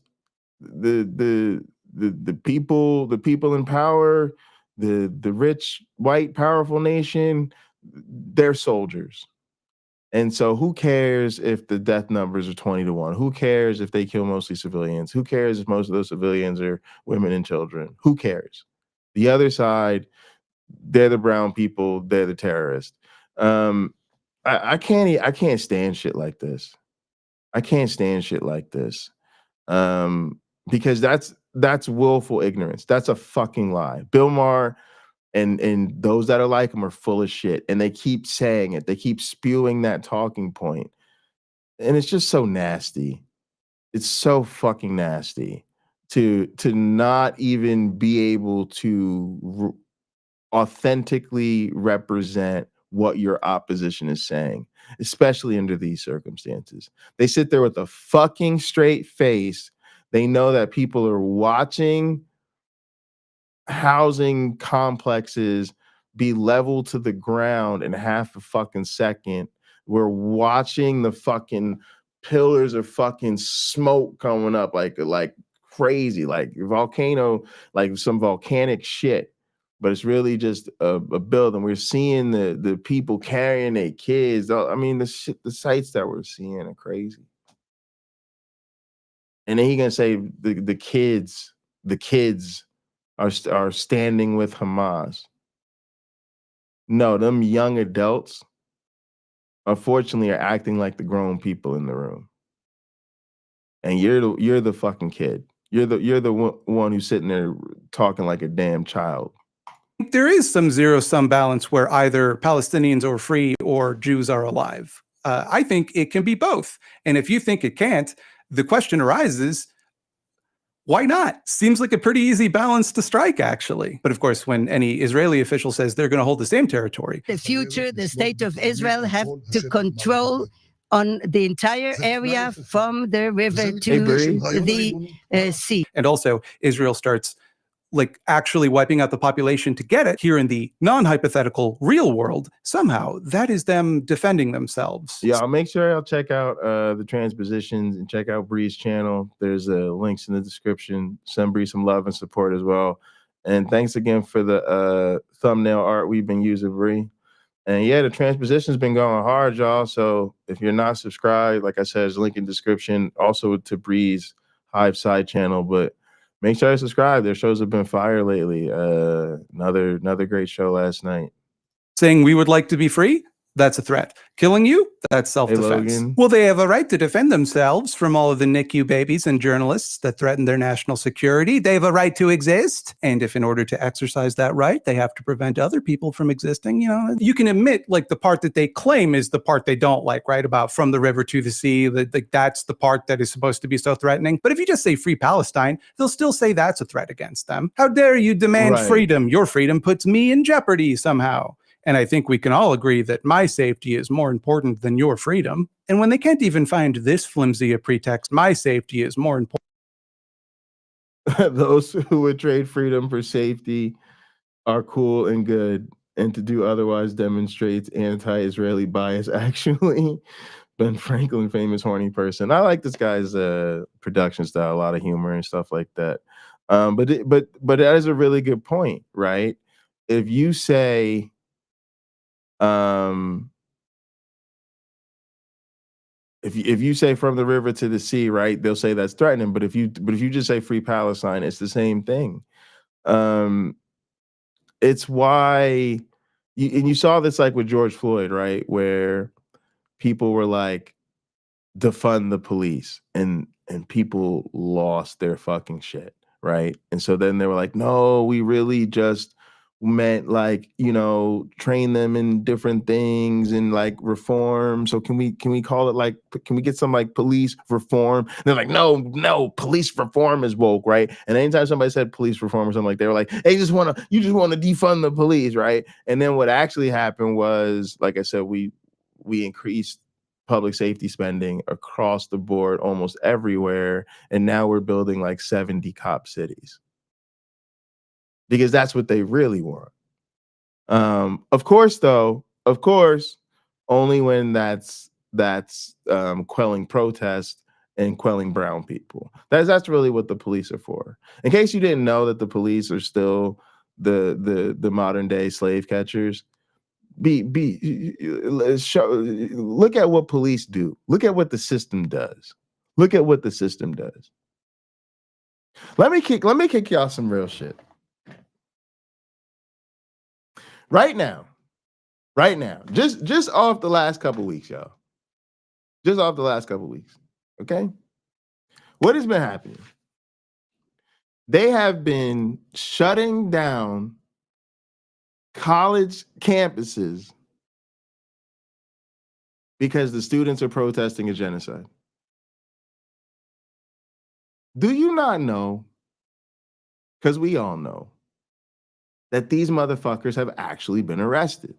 the people in power, the rich, white, powerful nation, they're soldiers. And so who cares if the death numbers are 20-1? Who cares if they kill mostly civilians? Who cares if most of those civilians are women and children? Who cares? The other side, they're the brown people, they're the terrorists. I can't stand shit like this. I can't stand shit like this. Because that's willful ignorance. That's a fucking lie. Bill Maher and those that are like him are full of shit, and they keep saying it. They keep spewing that talking point, and it's just so nasty. It's so fucking nasty to not even be able to authentically represent what your opposition is saying, especially under these circumstances. They sit there with a fucking straight face. They know that people are watching housing complexes be leveled to the ground in half a fucking second. We're watching the fucking pillars of fucking smoke coming up like crazy, like volcano, like some volcanic shit. But it's really just a building. We're seeing the people carrying their kids. I mean, the sights that we're seeing are crazy. And then he's gonna say the kids are standing with Hamas. No, them young adults, unfortunately, are acting like the grown people in the room. And you're the fucking kid. You're the one who's sitting there talking like a damn child. There is some zero-sum balance where either Palestinians are free or Jews are alive. I think it can be both. And if you think it can't, the question arises, why not? Seems like a pretty easy balance to strike, actually. But of course, when any Israeli official says they're going to hold the same territory. The future, the state of Israel have to control on the entire area from the river to the sea. And also, Israel starts like actually wiping out the population to get it here in the non-hypothetical real world. Somehow that is them defending themselves. Yeah, I'll make sure I'll check out the transpositions and check out Bree's channel. There's links in the description. Send Bree some love and support as well. And thanks again for the thumbnail art we've been using, Bree. And yeah, the transposition's been going hard, y'all. So if you're not subscribed, like I said, there's a link in the description. Also to Bree's Hive side channel. But Make sure to subscribe. Their shows have been fire lately. Another great show last night. Saying we would like to be free? That's a threat. Killing you? That's self-defense. Logan. Well, they have a right to defend themselves from all of the NICU babies and journalists that threaten their national security. They have a right to exist. And if in order to exercise that right, they have to prevent other people from existing, you know, you can admit like the part that they claim is the part they don't like, right? About from the river to the sea, that's the part that is supposed to be so threatening. But if you just say free Palestine, they'll still say that's a threat against them. How dare you demand freedom? Your freedom puts me in jeopardy somehow. And I think we can all agree that my safety is more important than your freedom. And when they can't even find this flimsy a pretext, my safety is more important. Those who would trade freedom for safety are cool and good, and to do otherwise demonstrates anti-Israeli bias. Actually, Ben Franklin, famous horny person. I like this guy's production style, a lot of humor and stuff like that. But that is a really good point, right? If you say if you say from the river to the sea, right, they'll say that's threatening. But if you just say free Palestine, it's the same thing. It's why you saw this like with George Floyd, right, where people were like, defund the police, and people lost their fucking shit, right? And so then they were like, no, we really just meant like, you know, train them in different things and like reform. So can we call it like, can we get some like police reform? And they're like, no, police reform is woke, right? And anytime somebody said police reform or something, like they were like, hey, you just want to defund the police, right? And then what actually happened was, like I said, we increased public safety spending across the board almost everywhere, and now we're building like 70 cop cities. Because that's what they really want. Of course, only when that's quelling protest and quelling brown people. That's really what the police are for. In case you didn't know that the police are still the modern day slave catchers, look at what police do. Look at what the system does. Look at what the system does. Let me kick y'all some real shit. Right now, just off the last couple weeks, y'all. Just off the last couple weeks, okay? What has been happening? They have been shutting down college campuses because the students are protesting a genocide. Do you not know? Because we all know that these motherfuckers have actually been arrested.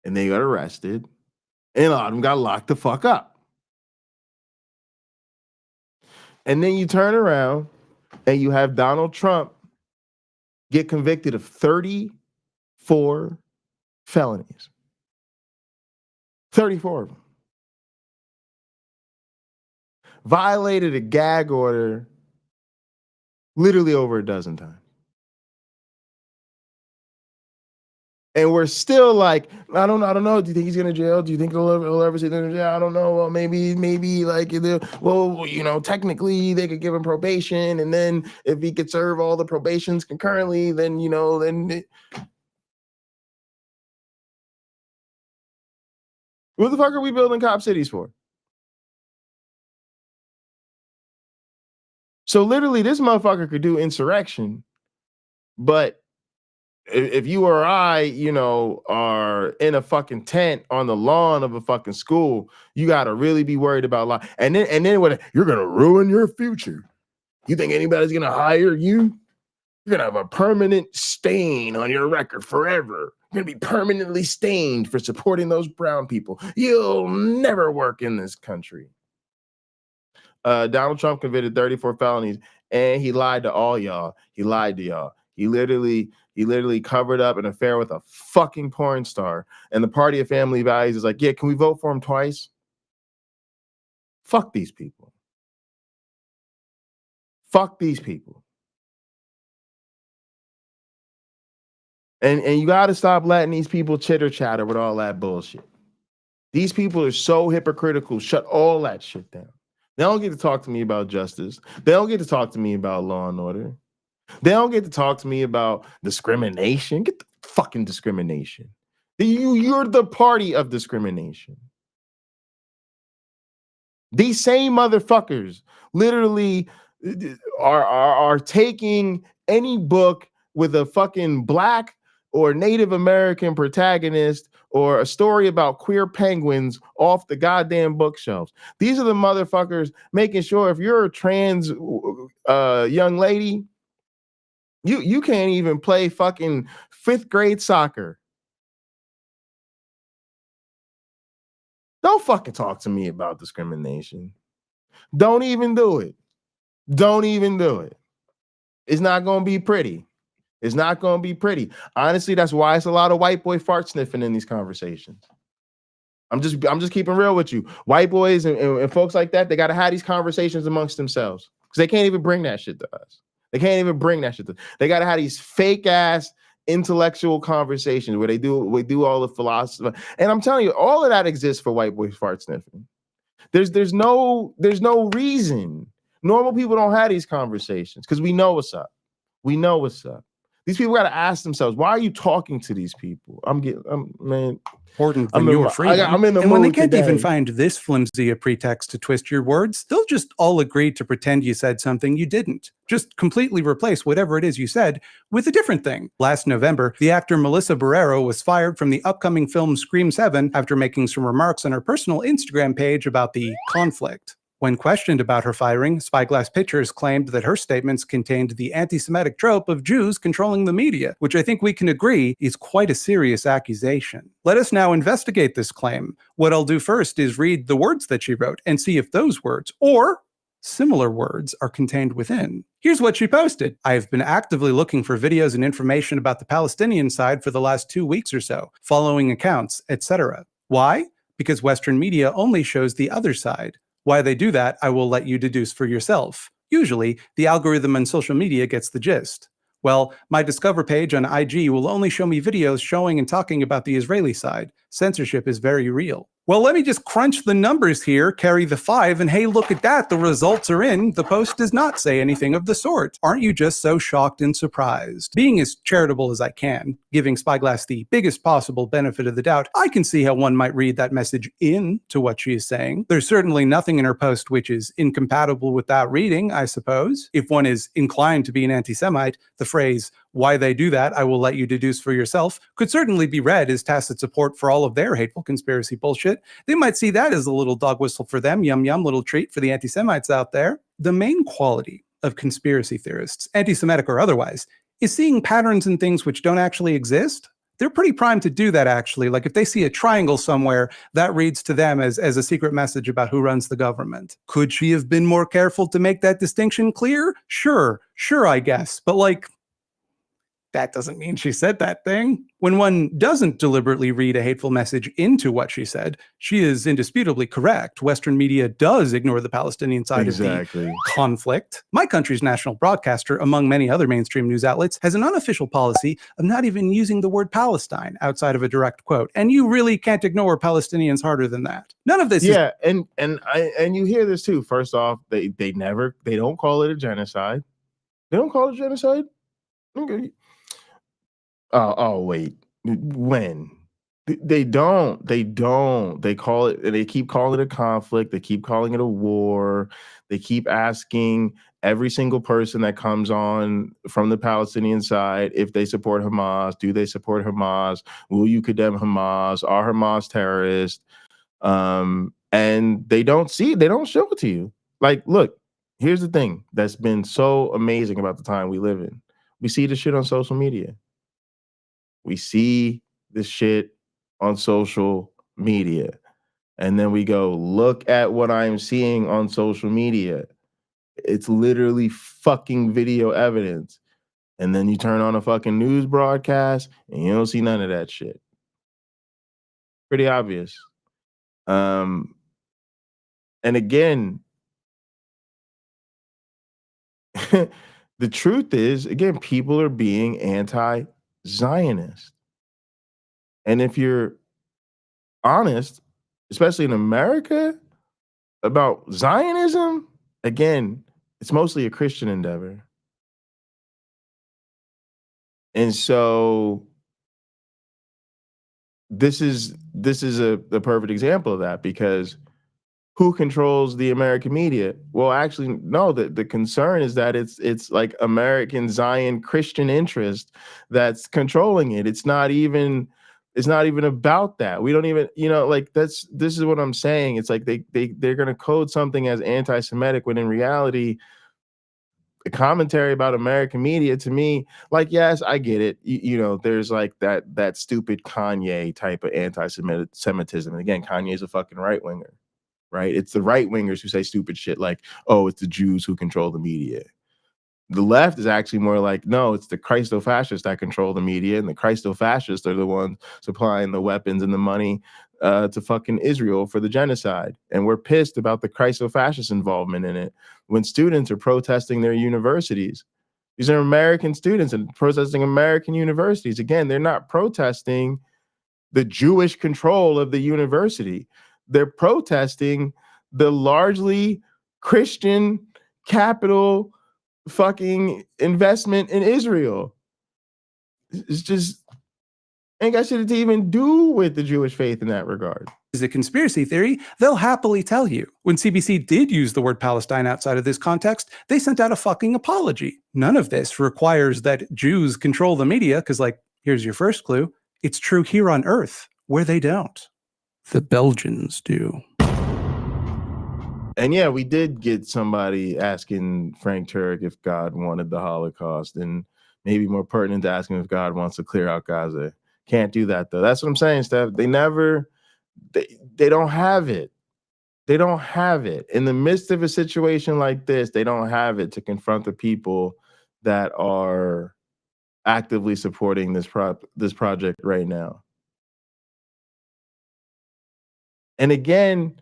And they got arrested, and a lot of them got locked the fuck up. And then you turn around and you have Donald Trump get convicted of 34 felonies. 34 of them. Violated a gag order literally over a dozen times. And we're still like, I don't know. Do you think he's going to jail? Do you think he'll ever sit in jail? I don't know. Well, maybe like, well, you know, technically they could give him probation. And then if he could serve all the probations concurrently, then, you know, what the fuck are we building cop cities for? So literally this motherfucker could do insurrection, but if you or I, you know, are in a fucking tent on the lawn of a fucking school, you got to really be worried about life. And then what? You're going to ruin your future. You think anybody's going to hire you? You're going to have a permanent stain on your record forever. You're going to be permanently stained for supporting those brown people. You'll never work in this country. Donald Trump committed 34 felonies, and he lied to all y'all. He lied to y'all. He literally covered up an affair with a fucking porn star. And the Party of Family Values is like, yeah, can we vote for him twice? Fuck these people. Fuck these people. And you got to stop letting these people chitter chatter with all that bullshit. These people are so hypocritical. Shut all that shit down. They don't get to talk to me about justice. They don't get to talk to me about law and order. They don't get to talk to me about discrimination. Get the fucking discrimination. You're the party of discrimination. These same motherfuckers literally are taking any book with a fucking Black or Native American protagonist or a story about queer penguins off the goddamn bookshelves. These are the motherfuckers making sure if you're a trans young lady, you can't even play fucking 5th grade soccer. Don't fucking talk to me about discrimination. Don't even do it. Don't even do it. It's not going to be pretty. It's not going to be pretty. Honestly, that's why it's a lot of white boy fart sniffing in these conversations. I'm just keeping real with you. White boys and folks like that, they got to have these conversations amongst themselves because they can't even bring that shit to us. They can't even bring that shit to us. They got to have these fake ass intellectual conversations where we do all the philosophy. And I'm telling you, all of that exists for white boys fart sniffing. There's no reason. Normal people don't have these conversations because we know what's up. We know what's up. These people got to ask themselves, why are you talking to these people? Important than your freedom. I'm in the and when they mood can't today. even find this flimsy a pretext to twist your words, they'll just all agree to pretend you said something you didn't. Just completely replace whatever it is you said with a different thing. Last November, the actor Melissa Barrero was fired from the upcoming film Scream 7 after making some remarks on her personal Instagram page about the conflict. When questioned about her firing, Spyglass Pictures claimed that her statements contained the anti-Semitic trope of Jews controlling the media, which I think we can agree is quite a serious accusation. Let us now investigate this claim. What I'll do first is read the words that she wrote and see if those words, or similar words, are contained within. Here's what she posted. I have been actively looking for videos and information about the Palestinian side for the last 2 weeks or so, following accounts, etc. Why? Because Western media only shows the other side. Why they do that, I will let you deduce for yourself. Usually, the algorithm on social media gets the gist. Well, my Discover page on IG will only show me videos showing and talking about the Israeli side. Censorship is very real. Well, let me just crunch the numbers here, carry the 5, and hey, look at that, the results are in. The post does not say anything of the sort. Aren't you just so shocked and surprised? Being as charitable as I can, giving Spyglass the biggest possible benefit of the doubt, I can see how one might read that message into what she is saying. There's certainly nothing in her post which is incompatible with that reading, I suppose. If one is inclined to be an anti-Semite, the phrase, why they do that, I will let you deduce for yourself, could certainly be read as tacit support for all of their hateful conspiracy bullshit. They might see that as a little dog whistle for them, yum yum, little treat for the anti-Semites out there. The main quality of conspiracy theorists, anti-Semitic or otherwise, is seeing patterns in things which don't actually exist. They're pretty primed to do that, actually. Like if they see a triangle somewhere, that reads to them as a secret message about who runs the government. Could she have been more careful to make that distinction clear? Sure, I guess. But like, that doesn't mean she said that thing. When one doesn't deliberately read a hateful message into what she said, she is indisputably correct. Western media does ignore the Palestinian side of the conflict. My country's national broadcaster, among many other mainstream news outlets, has an unofficial policy of not even using the word Palestine outside of a direct quote. And you really can't ignore Palestinians harder than that. None of this is... Yeah, and you hear this too. First off, they don't call it a genocide. They don't call it genocide? Okay. Oh, wait. When? They don't. They call it, they keep calling it a conflict. They keep calling it a war. They keep asking every single person that comes on from the Palestinian side if they support Hamas. Do they support Hamas? Will you condemn Hamas? Are Hamas terrorists? And they don't show it to you. Like, look, here's the thing that's been so amazing about the time we live in. We see this shit on social media. We see this shit on social media. And then we go, look at what I'm seeing on social media. It's literally fucking video evidence. And then you turn on a fucking news broadcast and you don't see none of that shit. Pretty obvious. And again, the truth is, again, people are being anti-Zionist. And if you're honest, especially in America, about Zionism, again, it's mostly a Christian endeavor. And so this is a perfect example of that, because who controls the American media? Well, actually, no, the concern is that it's like American Zion Christian interest that's controlling it. It's not even about that. We don't even, like this is what I'm saying. It's like they're gonna code something as anti-Semitic when in reality, the commentary about American media, to me, like, yes, I get it. There's like that stupid Kanye type of anti-Semitism. And again, Kanye's a fucking right winger. Right? It's the right wingers who say stupid shit like, oh, it's the Jews who control the media. The left is actually more like, no, it's the Christo-fascists that control the media, and the Christo-fascists are the ones supplying the weapons and the money to fucking Israel for the genocide. And we're pissed about the Christo-fascist involvement in it. When students are protesting their universities, these are American students and protesting American universities. Again, they're not protesting the Jewish control of the university. They're protesting the largely Christian capital fucking investment in Israel. It's just ain't got shit to even do with the Jewish faith in that regard. Is a conspiracy theory, they'll happily tell you. When CBC did use the word Palestine outside of this context, they sent out a fucking apology. None of this requires that Jews control the media, because, like, here's your first clue. It's true here on Earth, where they don't. The Belgians do. And yeah, we did get somebody asking Frank Turek if God wanted the Holocaust, and maybe more pertinent to ask him if God wants to clear out Gaza. Can't do that though. That's what I'm saying, Steph. They don't have it. They don't have it. In the midst of a situation like this, they don't have it to confront the people that are actively supporting this project right now. And again,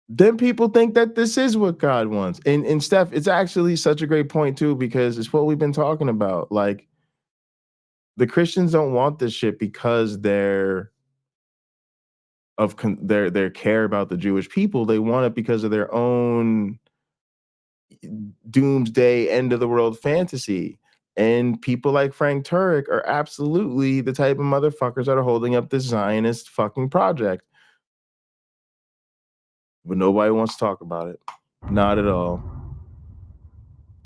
then people think that this is what God wants. And Steph, it's actually such a great point too, because it's what we've been talking about. Like, the Christians don't want this shit because their care about the Jewish people. They want it because of their own doomsday end of the world fantasy. And people like Frank Turek are absolutely the type of motherfuckers that are holding up this Zionist fucking project. But nobody wants to talk about it. Not at all.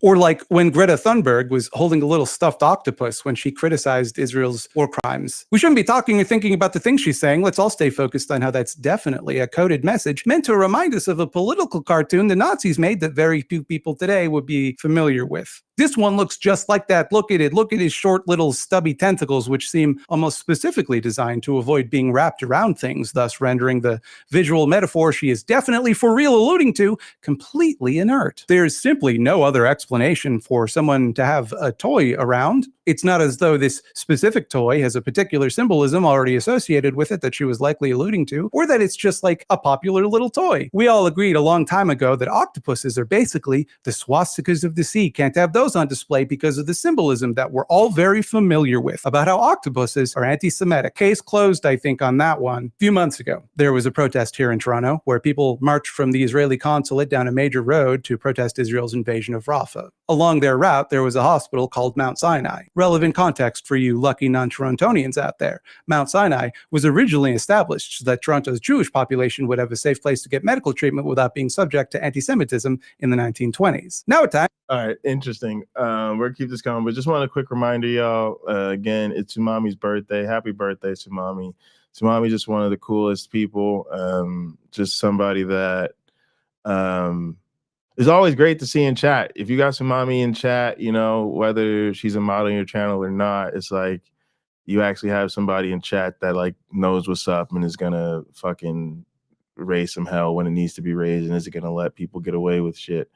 Or like when Greta Thunberg was holding a little stuffed octopus when she criticized Israel's war crimes. We shouldn't be talking or thinking about the things she's saying. Let's all stay focused on how that's definitely a coded message meant to remind us of a political cartoon the Nazis made that very few people today would be familiar with. This one looks just like that. Look at it. Look at his short little stubby tentacles, which seem almost specifically designed to avoid being wrapped around things, thus rendering the visual metaphor she is definitely for real alluding to completely inert. There's simply no other explanation for someone to have a toy around. It's not as though this specific toy has a particular symbolism already associated with it that she was likely alluding to, or that it's just like a popular little toy. We all agreed a long time ago that octopuses are basically the swastikas of the sea. Can't have those on display because of the symbolism that we're all very familiar with about how octopuses are anti-Semitic. Case closed, I think, on that one. A few months ago, there was a protest here in Toronto where people marched from the Israeli consulate down a major road to protest Israel's invasion of Rafah. Along their route, there was a hospital called Mount Sinai. Relevant context for you lucky non-Torontonians out there. Mount Sinai was originally established so that Toronto's Jewish population would have a safe place to get medical treatment without being subject to anti-Semitism in the 1920s. Now at time. All right, interesting. We're gonna keep this going, but just want a quick reminder, y'all. Again, it's Tsumami's birthday. Happy birthday, Tsumami. Tsumami just one of the coolest people. Just somebody that it's always great to see in chat. If you got Tsumami in chat, whether she's a model on your channel or not, it's like you actually have somebody in chat that like knows what's up and is gonna fucking raise some hell when it needs to be raised and isn't gonna let people get away with shit.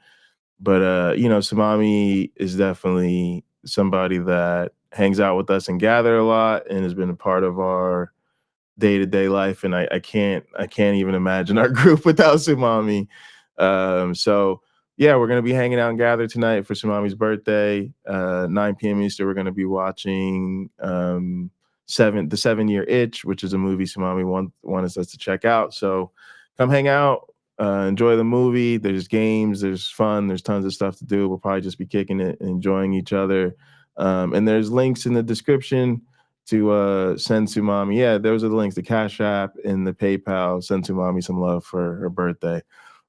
But Tsumami is definitely somebody that hangs out with us and gather a lot and has been a part of our day-to-day life. And I can't even imagine our group without Tsumami. So yeah, we're going to be hanging out and gather tonight for Tsumami's birthday. 9 p.m. Eastern, we're going to be watching The 7 Year Itch, which is a movie Tsumami wanted us to check out. So come hang out. enjoy the movie. There's games, there's fun, there's tons of stuff to do. We'll probably just be kicking it and enjoying each other. And there's links in the description to send Tsumami. Yeah, those are the links, the Cash App and the PayPal. Send Tsumami some love for her birthday.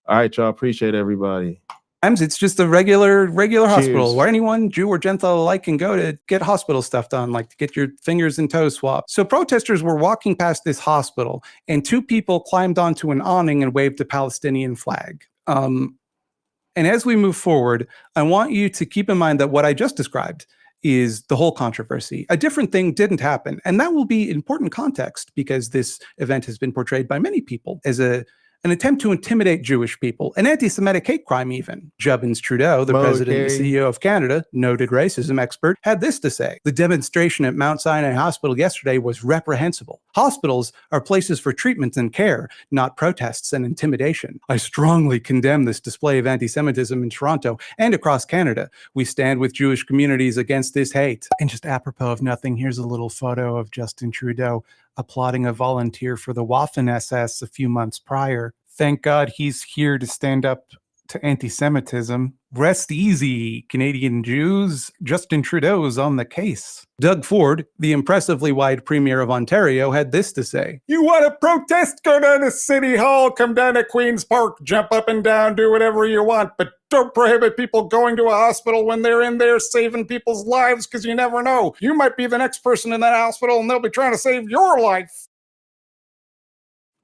All right, y'all. Appreciate everybody. It's just a regular hospital Cheers. where anyone, Jew or Gentile alike, can go to get hospital stuff done, like to get your fingers and toes swabbed. So protesters were walking past this hospital, and two people climbed onto an awning and waved the Palestinian flag. And as we move forward, I want you to keep in mind that what I just described is the whole controversy. A different thing didn't happen, and that will be important context because this event has been portrayed by many people as an attempt to intimidate Jewish people, an anti-Semitic hate crime even. Jubbins Trudeau, the president and CEO of Canada, noted racism expert, had this to say: the demonstration at Mount Sinai Hospital yesterday was reprehensible. Hospitals are places for treatment and care, not protests and intimidation. I strongly condemn this display of anti-Semitism in Toronto and across Canada. We stand with Jewish communities against this hate. And just apropos of nothing, here's a little photo of Justin Trudeau applauding a volunteer for the Waffen-SS a few months prior. Thank God he's here to stand up to anti-Semitism. Rest easy, Canadian Jews. Justin Trudeau's on the case. Doug Ford, the impressively wide Premier of Ontario, had this to say: you want to protest? Go down to City Hall, come down to Queen's Park, jump up and down, do whatever you want, but don't prohibit people going to a hospital when they're in there saving people's lives, because you never know. You might be the next person in that hospital and they'll be trying to save your life.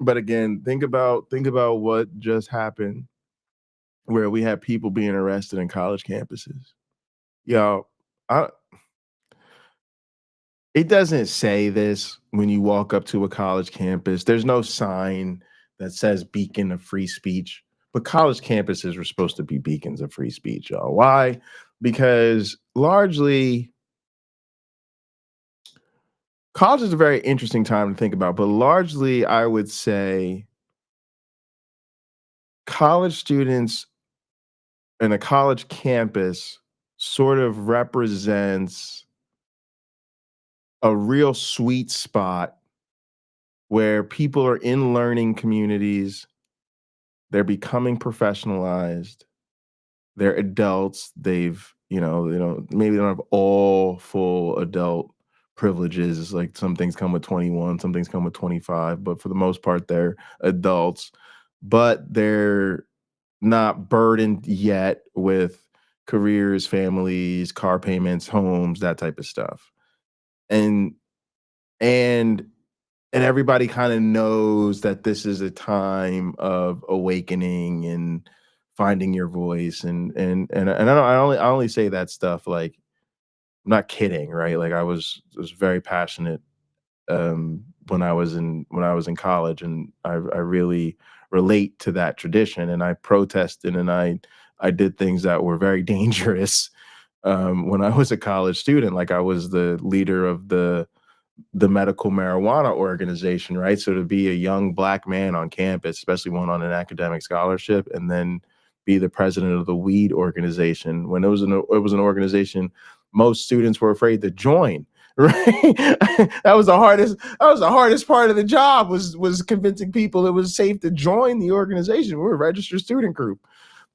But again, think about what just happened, where we had people being arrested in college campuses. Yo, it doesn't say this when you walk up to a college campus. There's no sign that says beacon of free speech, but college campuses are supposed to be beacons of free speech, y'all. Why? Because largely, college is a very interesting time to think about, but largely I would say college students and a college campus sort of represents a real sweet spot where people are in learning communities, they're becoming professionalized, they're adults, they've, maybe they don't have all full adult privileges. Like some things come with 21, some things come with 25, but for the most part, they're adults, but they're not burdened yet with careers, families, car payments, homes, that type of stuff. And everybody kind of knows that this is a time of awakening and finding your voice. And I only say that stuff like, I'm not kidding, right? Like I was very passionate when I was in college, and I really relate to that tradition. And I protested and I did things that were very dangerous when I was a college student. Like I was the leader of the medical marijuana organization, right? So to be a young Black man on campus, especially one on an academic scholarship, and then be the president of the weed organization, when it was an organization most students were afraid to join, right? that was the hardest part of the job, was convincing people it was safe to join the organization. We're a registered student group.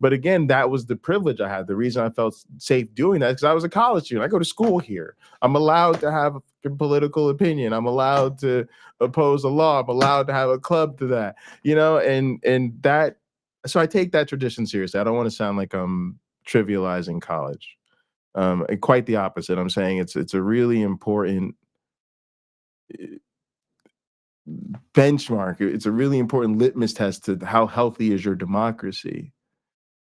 But again, that was the privilege I had. The reason I felt safe doing that is because I was a college student. I go to school here. I'm allowed to have a political opinion. I'm allowed to oppose a law. I'm allowed to have a club to that, and that. So I take that tradition seriously. I don't want to sound like I'm trivializing college. Quite the opposite. I'm saying it's a really important benchmark. It's a really important litmus test to how healthy is your democracy.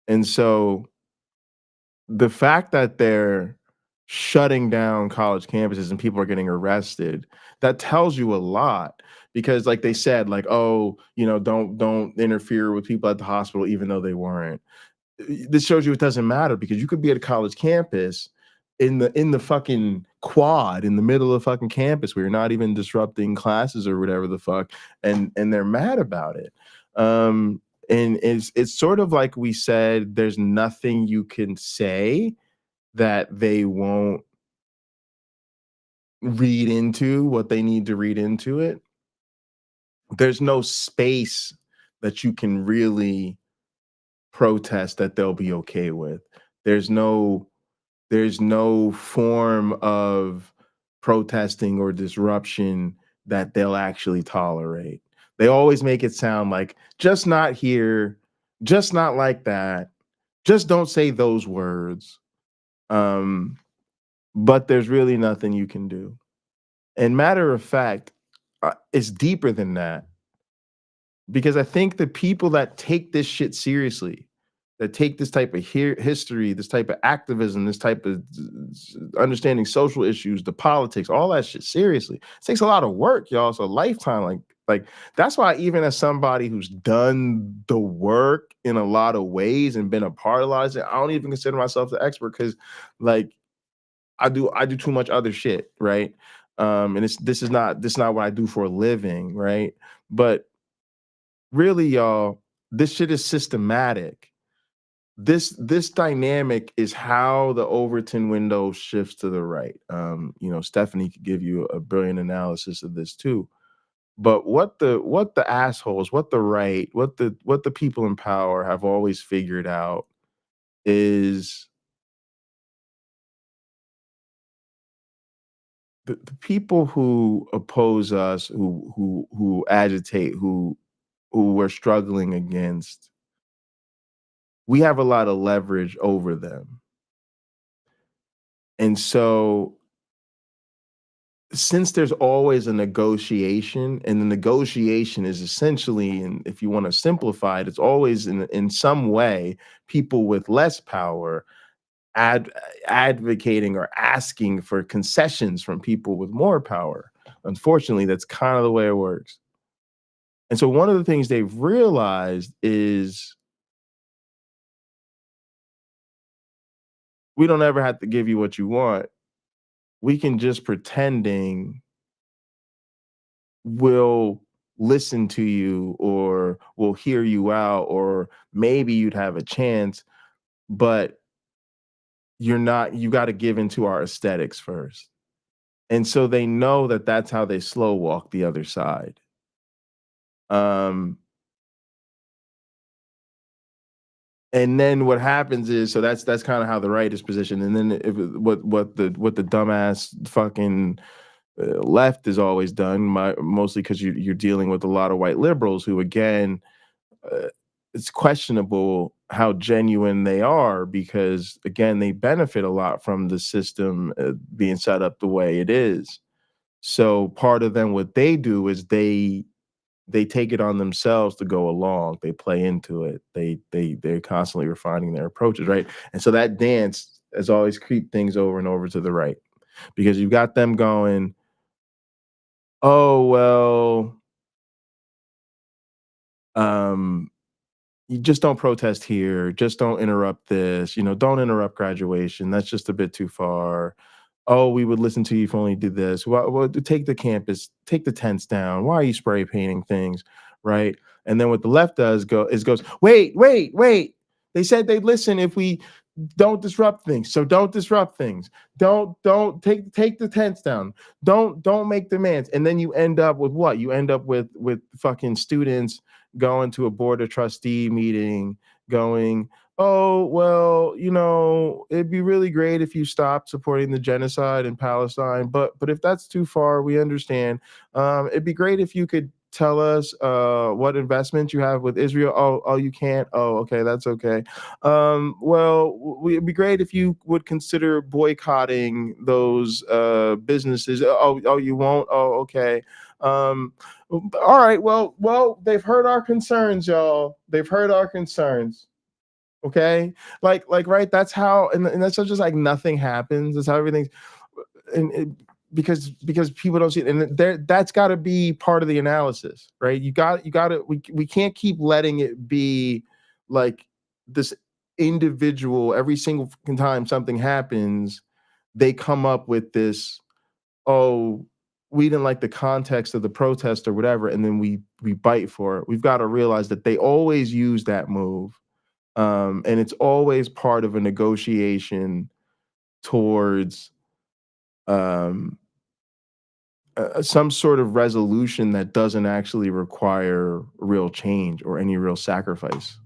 And so the fact that they're shutting down college campuses and people are getting arrested, that tells you a lot, because like they said, like, oh, don't interfere with people at the hospital, even though they weren't. This shows you it doesn't matter, because you could be at a college campus in the fucking quad in the middle of fucking campus where you're not even disrupting classes or whatever the fuck, and they're mad about it. And it's sort of like we said, there's nothing you can say that they won't read into what they need to read into it. There's no space that you can really protest that they'll be okay with. There's no form of protesting or disruption that they'll actually tolerate. They always make it sound like just not here, just not like that, just don't say those words. But there's really nothing you can do. And matter of fact, it's deeper than that. Because I think the people that take this shit seriously, that take this type of history, this type of activism, this type of understanding social issues, the politics, all that shit seriously, it takes a lot of work, y'all. It's a lifetime. Like that's why even as somebody who's done the work in a lot of ways and been a part of a lot of it, I don't even consider myself the expert because like I do too much other shit, right? And this is not what I do for a living, right? But really, y'all, this shit is systematic. This dynamic is how the Overton window shifts to the right. Stephanie could give you a brilliant analysis of this too. But what the assholes, what the right, what the people in power have always figured out is the people who oppose us, who agitate, who we're struggling against, we have a lot of leverage over them. And so since there's always a negotiation, and the negotiation is essentially, and if you want to simplify it, it's always in some way people with less power advocating or asking for concessions from people with more power. Unfortunately, that's kind of the way it works. And so one of the things they've realized is we don't ever have to give you what you want. We can just pretending we'll listen to you or we'll hear you out or maybe you'd have a chance, but you got to give into our aesthetics first. And so they know that that's how they slow walk the other side. And then what happens is, so that's kind of how the right is positioned. And then what the dumbass fucking left is always done, mostly because you're dealing with a lot of white liberals who, again, it's questionable how genuine they are because, again, they benefit a lot from the system being set up the way it is. So part of them, what they do is they take it on themselves to go along. They play into it. They're constantly refining their approaches, right? And so that dance has always creeped things over and over to the right because you've got them going, oh, well, you just don't protest here. Just don't interrupt this. Don't interrupt graduation. That's just a bit too far. Oh, we would listen to you if only you did this. Well, take the campus, take the tents down. Why are you spray painting things, right? And then what the left does goes, wait. They said they'd listen if we don't disrupt things. So don't disrupt things. Don't take the tents down. Don't make demands. And then you end up with what? You end up with fucking students going to a board of trustee meeting, going, oh, well, it'd be really great if you stopped supporting the genocide in Palestine. But if that's too far, we understand. It'd be great if you could tell us what investments you have with Israel. Oh, you can't. Oh, okay, that's okay. Well, it'd be great if you would consider boycotting those businesses. Oh, you won't. Oh, okay. All right. Well, they've heard our concerns, y'all. They've heard our concerns. Okay, like right. That's how, and that's just like nothing happens. That's how everything's, because people don't see it, and that's got to be part of the analysis, right? You got to. We can't keep letting it be like this individual. Every single time something happens, they come up with this. Oh, we didn't like the context of the protest or whatever, and then we bite for it. We've got to realize that they always use that move. And it's always part of a negotiation towards some sort of resolution that doesn't actually require real change or any real sacrifice.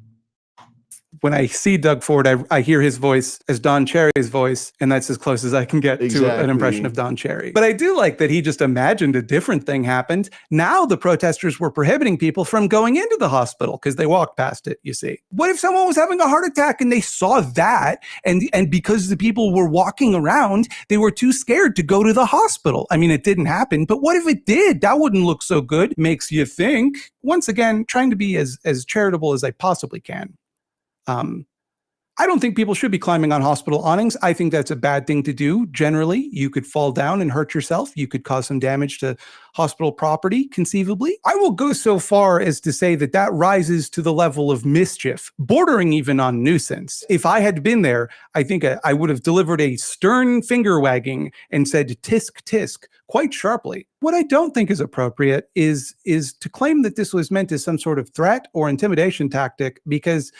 when I see Doug Ford, I hear his voice as Don Cherry's voice, and that's as close as I can get to an impression of Don Cherry. But I do like that he just imagined a different thing happened. Now the protesters were prohibiting people from going into the hospital because they walked past it, you see. What if someone was having a heart attack and they saw that, and because the people were walking around, they were too scared to go to the hospital? I mean, it didn't happen, but what if it did? That wouldn't look so good. Makes you think. Once again, trying to be as charitable as I possibly can. I don't think people should be climbing on hospital awnings. I think that's a bad thing to do. Generally, you could fall down and hurt yourself. You could cause some damage to hospital property, conceivably. I will go so far as to say that that rises to the level of mischief, bordering even on nuisance. If I had been there, I think I would have delivered a stern finger wagging and said tisk tisk quite sharply. What I don't think is appropriate is to claim that this was meant as some sort of threat or intimidation tactic, because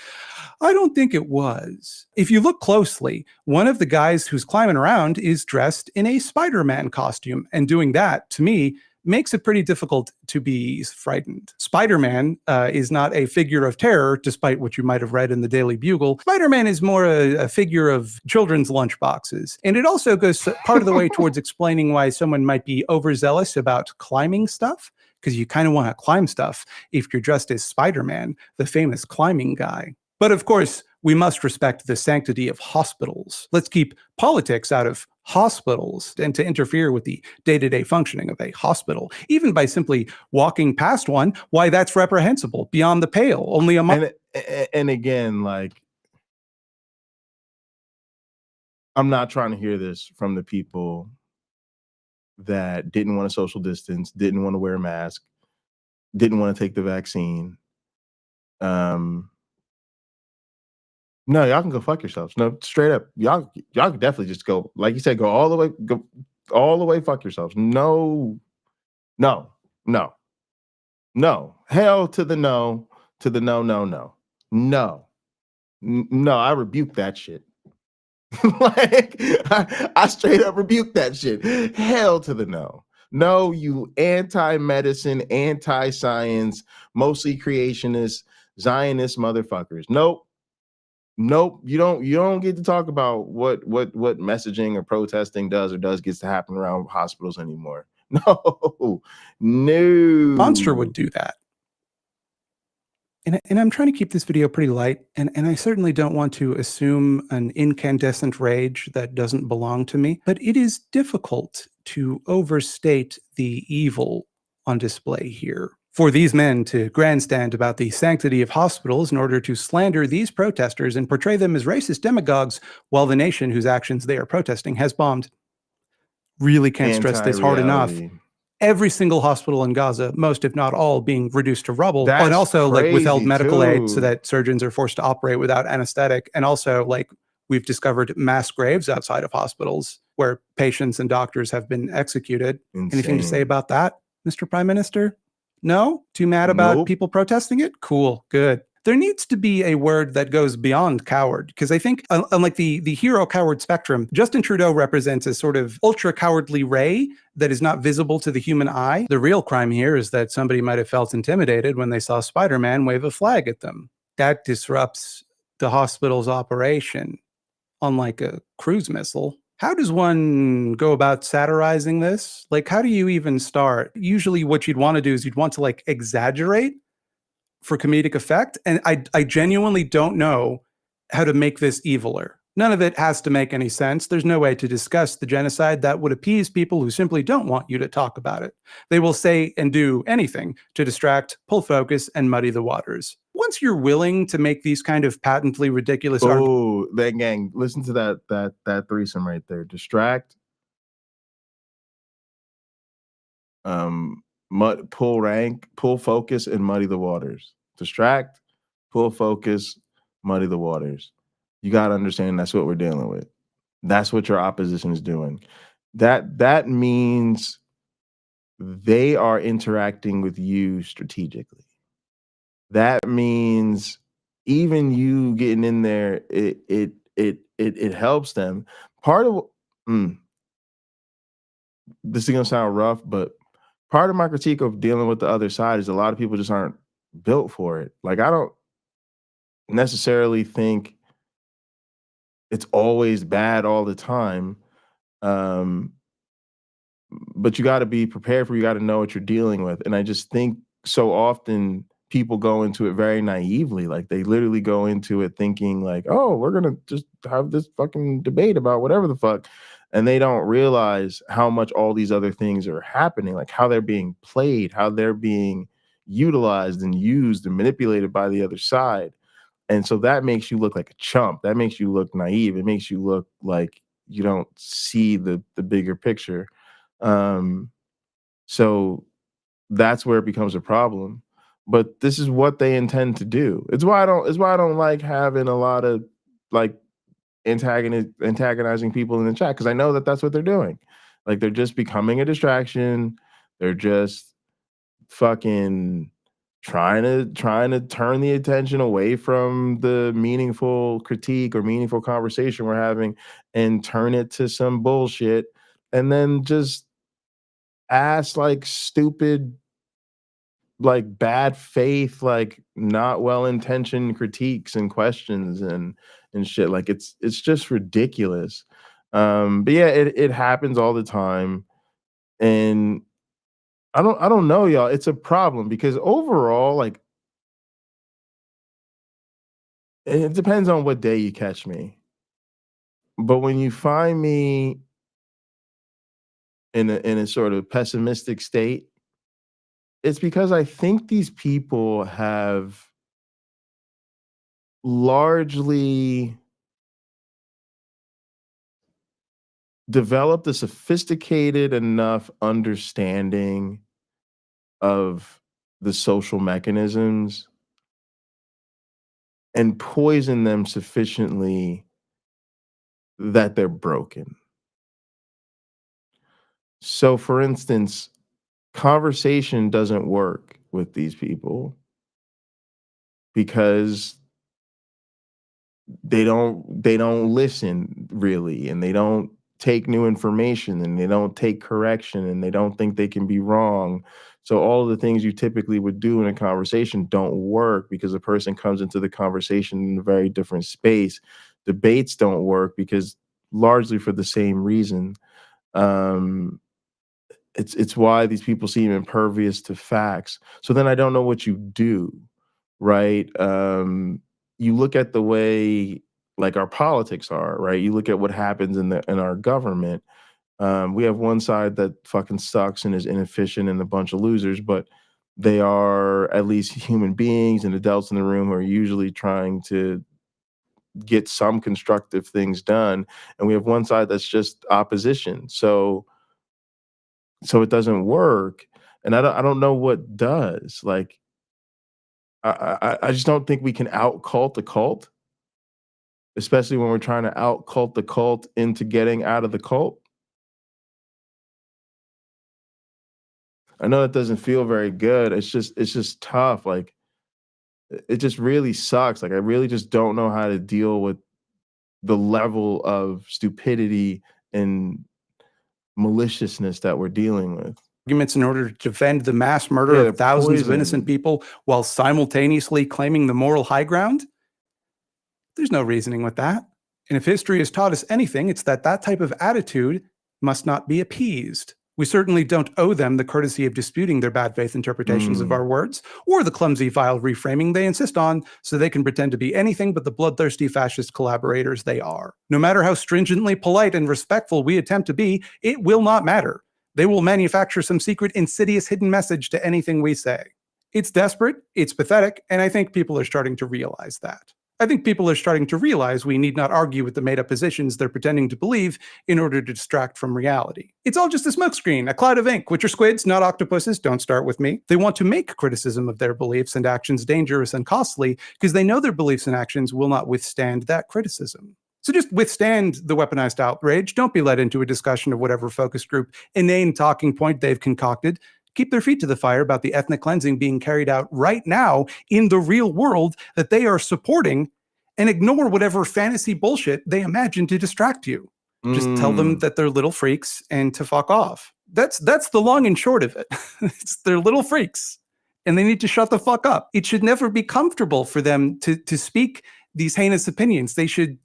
I don't think it was. If you look closely, one of the guys who's climbing around is dressed in a Spider-Man costume, and doing that, to me, makes it pretty difficult to be frightened. Spider-Man is not a figure of terror, despite what you might have read in the Daily Bugle. Spider-Man is more a figure of children's lunchboxes. And it also goes part of the way towards explaining why someone might be overzealous about climbing stuff, because you kind of want to climb stuff if you're dressed as Spider-Man, the famous climbing guy. But of course, we must respect the sanctity of hospitals. Let's keep politics out of hospitals and to interfere with the day-to-day functioning of a hospital, even by simply walking past one. Why, that's reprehensible, beyond the pale. Only a month. And again, like, I'm not trying to hear this from the people that didn't want to social distance, didn't want to wear a mask, didn't want to take the vaccine. No, y'all can go fuck yourselves. No, straight up. Y'all can definitely just go, like you said, go all the way fuck yourselves. No. Hell to the no, no. I rebuke that shit. Like, I straight up rebuke that shit. Hell to the no. No, you anti-medicine, anti-science, mostly creationist, Zionist motherfuckers. Nope, you don't get to talk about what messaging or protesting does gets to happen around hospitals anymore. No. Monster would do that. And I'm trying to keep this video pretty light, and I certainly don't want to assume an incandescent rage that doesn't belong to me, but it is difficult to overstate the evil on display here. For these men to grandstand about the sanctity of hospitals in order to slander these protesters and portray them as racist demagogues, while the nation whose actions they are protesting has bombed. Really can't stress this hard enough. Every single hospital in Gaza, most if not all, being reduced to rubble. That's and also like withheld medical too. aid so that surgeons are forced to operate without anesthetic. And also, like, we've discovered mass graves outside of hospitals where patients and doctors have been executed. Insane. Anything to say about that, Mr. Prime Minister? No? Too mad about people protesting it? Cool. Good. There needs to be a word that goes beyond coward, because I think, unlike the hero-coward spectrum, Justin Trudeau represents a sort of ultra-cowardly ray that is not visible to the human eye. The real crime here is that somebody might have felt intimidated when they saw Spider-Man wave a flag at them. That disrupts the hospital's operation, unlike a cruise missile. How does one go about satirizing this? Like, how do you even start? Usually what you'd want to do is you'd want to, like, exaggerate for comedic effect. And I genuinely don't know how to make this eviler. None of it has to make any sense. There's no way to discuss the genocide that would appease people who simply don't want you to talk about it. They will say and do anything to distract, pull focus, and muddy the waters. Once you're willing to make these kind of patently ridiculous Oh, that gang, listen to that threesome right there. Distract, pull rank, pull focus, and muddy the waters. Distract, pull focus, muddy the waters. You got to understand that's what we're dealing with. That's what your opposition is doing. That means they are interacting with you strategically. That means even you getting in there, it helps them. Part of this is gonna sound rough, but part of my critique of dealing with the other side is a lot of people just aren't built for it. Like, necessarily think it's always bad all the time. But you got to be prepared for, you got to know what you're dealing with. And I just think so often people go into it very naively. Like they literally go into it thinking like, oh, we're going to just have this fucking debate about whatever the fuck. And they don't realize how much all these other things are happening, like how they're being played, how they're being utilized and used and manipulated by the other side. And so that makes you look like a chump. That makes you look naive. It makes you look like you don't see the bigger picture. So that's where it becomes a problem. But this is what they intend to do. It's why I don't like having a lot of like antagonizing people in the chat, because I know that that's what they're doing. Like they're just becoming a distraction. They're just fucking trying to turn the attention away from the meaningful critique or meaningful conversation we're having and turn it to some bullshit, and then just ask like stupid, like bad faith, like not well-intentioned critiques and questions and shit. Like it's just ridiculous. But yeah, it happens all the time. And I don't know, y'all. It's a problem because overall, like, it depends on what day you catch me. But when you find me in a sort of pessimistic state, it's because I think these people have largely developed a sophisticated enough understanding of the social mechanisms and poison them sufficiently that they're broken. So, for instance, conversation doesn't work with these people because they don't listen really, and they don't take new information, and they don't take correction, and they don't think they can be wrong. So all of the things you typically would do in a conversation don't work because a person comes into the conversation in a very different space. Debates don't work because largely for the same reason. It's why these people seem impervious to facts. So then I don't know what you do, right? You look at the way like our politics are, right? You look at what happens in our government. We have one side that fucking sucks and is inefficient and a bunch of losers, but they are at least human beings and adults in the room who are usually trying to get some constructive things done. And we have one side that's just opposition. So it doesn't work. And I don't know what does. Like, I just don't think we can out cult the cult, especially when we're trying to out cult the cult into getting out of the cult. I know that doesn't feel very good. It's just tough. Like, it just really sucks. Like, I really just don't know how to deal with the level of stupidity and maliciousness that we're dealing with. Arguments in order to defend the mass murder of thousands of innocent people while simultaneously claiming the moral high ground? There's no reasoning with that. And if history has taught us anything, it's that type of attitude must not be appeased. We certainly don't owe them the courtesy of disputing their bad faith interpretations of our words, or the clumsy, vile reframing they insist on so they can pretend to be anything but the bloodthirsty fascist collaborators they are. No matter how stringently polite and respectful we attempt to be, it will not matter. They will manufacture some secret, insidious, hidden message to anything we say. It's desperate, it's pathetic, and I think people are starting to realize that. I think people are starting to realize we need not argue with the made-up positions they're pretending to believe in order to distract from reality. It's all just a smokescreen, a cloud of ink, which are squids, not octopuses. Don't start with me. They want to make criticism of their beliefs and actions dangerous and costly because they know their beliefs and actions will not withstand that criticism. So just withstand the weaponized outrage. Don't be led into a discussion of whatever focus group inane talking point they've concocted. Keep their feet to the fire about the ethnic cleansing being carried out right now in the real world that they are supporting, and ignore whatever fantasy bullshit they imagine to distract you. Just tell them that they're little freaks and to fuck off. That's the long and short of it. They're little freaks. and they need to shut the fuck up. It should never be comfortable for them to speak these heinous opinions. They should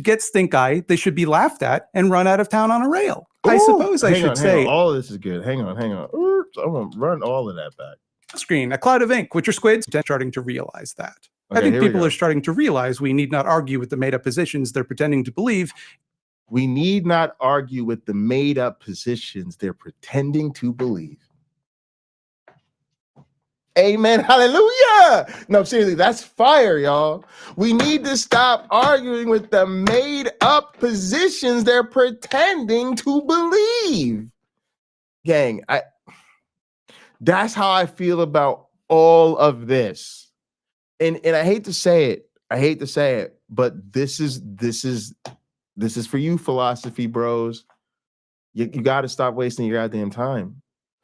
get stink eye. They should be laughed at and run out of town on a rail. I suppose I should say. All of this is good. Hang on. Oops, I'm gonna run all of that back. Screen, a cloud of ink, which are squids, starting to realize that. Okay, I think here we people go. are starting to realize we need not argue with the made-up positions they're pretending to believe. We need not argue with the made-up positions they're pretending to believe. Amen. Hallelujah. No, seriously, that's fire, y'all. We need to stop arguing with the made-up positions they're pretending to believe. Gang, that's how I feel about all of this. And I hate to say it, but this is for you, philosophy bros. You got to stop wasting your goddamn time.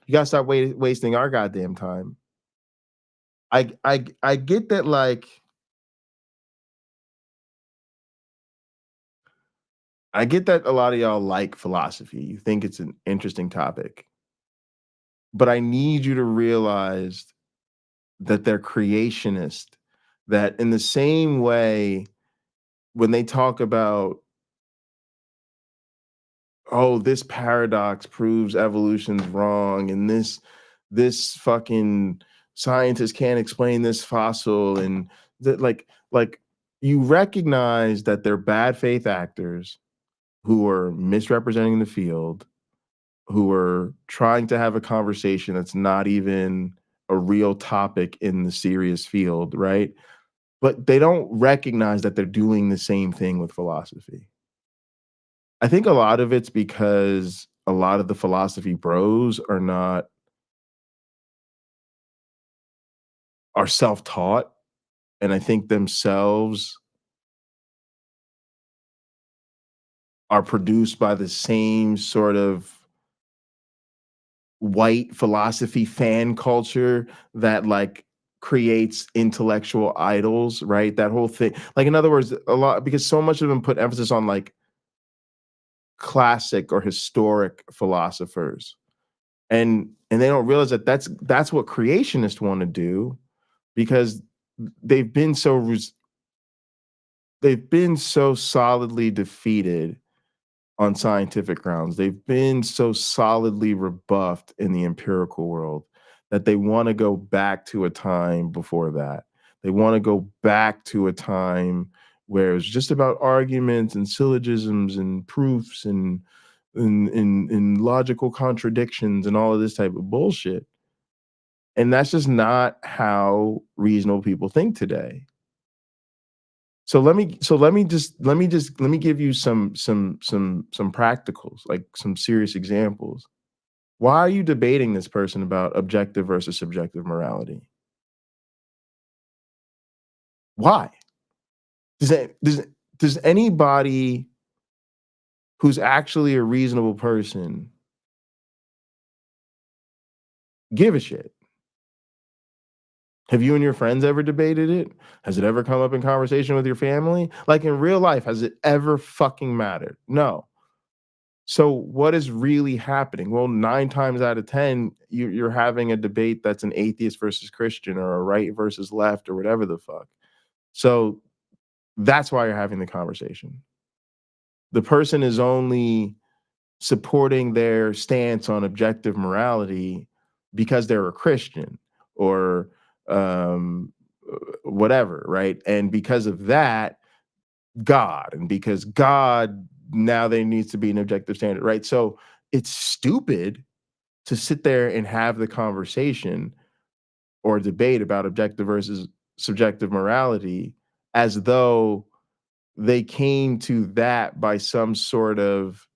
You got to stop wasting our goddamn time. I get that, like, I get that a lot of y'all like philosophy. You think it's an interesting topic. But I need you to realize that they're creationist, that in the same way when they talk about, oh, this paradox proves evolution's wrong, and this fucking scientist can't explain this fossil, and that like you recognize that they're bad faith actors who are misrepresenting the field, who are trying to have a conversation that's not even a real topic in the serious field, right? But they don't recognize that they're doing the same thing with philosophy. I think a lot of it's because a lot of the philosophy bros are self-taught, and I think themselves are produced by the same sort of white philosophy fan culture that like creates intellectual idols, right? That whole thing. Like, in other words, a lot, because so much of them put emphasis on like classic or historic philosophers, and they don't realize that that's what creationists want to do, because they've been so solidly defeated on scientific grounds. They've been so solidly rebuffed in the empirical world that they want to go back to a time before that. They want to go back to a time where it's just about arguments and syllogisms and proofs and logical contradictions and all of this type of bullshit. And that's just not how reasonable people think today. So let me give you some practicals, like some serious examples. Why are you debating this person about objective versus subjective morality? Why? Does anybody who's actually a reasonable person give a shit? Have you and your friends ever debated it? Has it ever come up in conversation with your family? Like, in real life, has it ever fucking mattered? No. So what is really happening? Well, 9 times out of 10, you're having a debate that's an atheist versus Christian, or a right versus left, or whatever the fuck. So that's why you're having the conversation. The person is only supporting their stance on objective morality because they're a Christian or whatever, right? And because of that, God, and because God, now there needs to be an objective standard, right? So it's stupid to sit there and have the conversation or debate about objective versus subjective morality as though they came to that by some sort of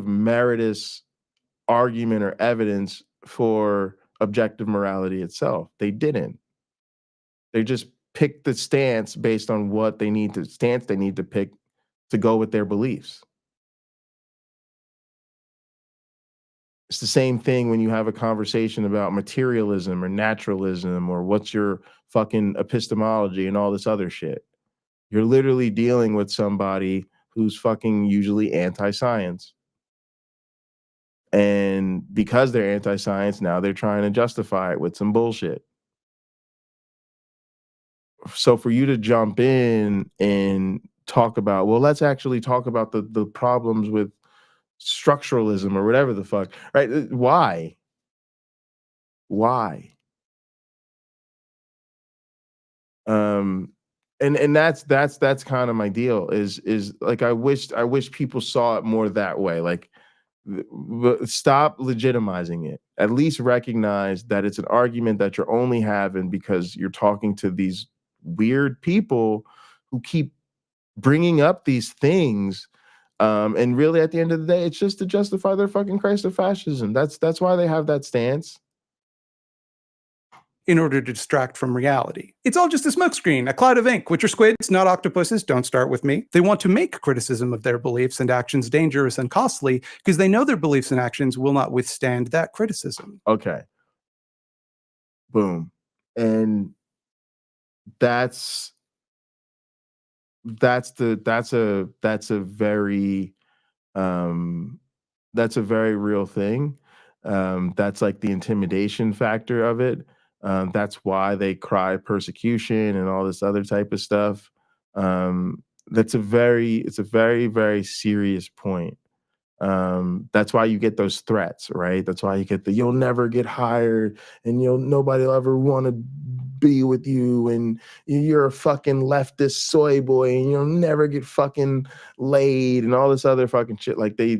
meritorious argument or evidence for objective morality itself. They didn't. They just picked the stance based on what they need to pick to go with their beliefs. It's the same thing when you have a conversation about materialism or naturalism or what's your fucking epistemology and all this other shit. You're literally dealing with somebody who's fucking usually anti-science. And because they're anti-science, now they're trying to justify it with some bullshit. So for you to jump in and talk about, well, let's actually talk about the problems with structuralism or whatever the fuck, right? Why? And that's kind of my deal is like I wish people saw it more that way. Like stop legitimizing it. At least recognize that it's an argument that you're only having because you're talking to these weird people who keep bringing up these things. And really, at the end of the day, it's just to justify their fucking Christ of fascism. That's why they have that stance. In order to distract from reality. It's all just a smokescreen, a cloud of ink, which are squids, not octopuses. Don't start with me. They want to make criticism of their beliefs and actions dangerous and costly because they know their beliefs and actions will not withstand that criticism. Okay. Boom. And that's a very real thing. That's like the intimidation factor of it. That's why they cry persecution and all this other type of stuff. It's a very, very serious point. That's why you get those threats, right? That's why you get the you'll never get hired and nobody will ever want to be with you, and you're a fucking leftist soy boy and you'll never get fucking laid and all this other fucking shit. Like they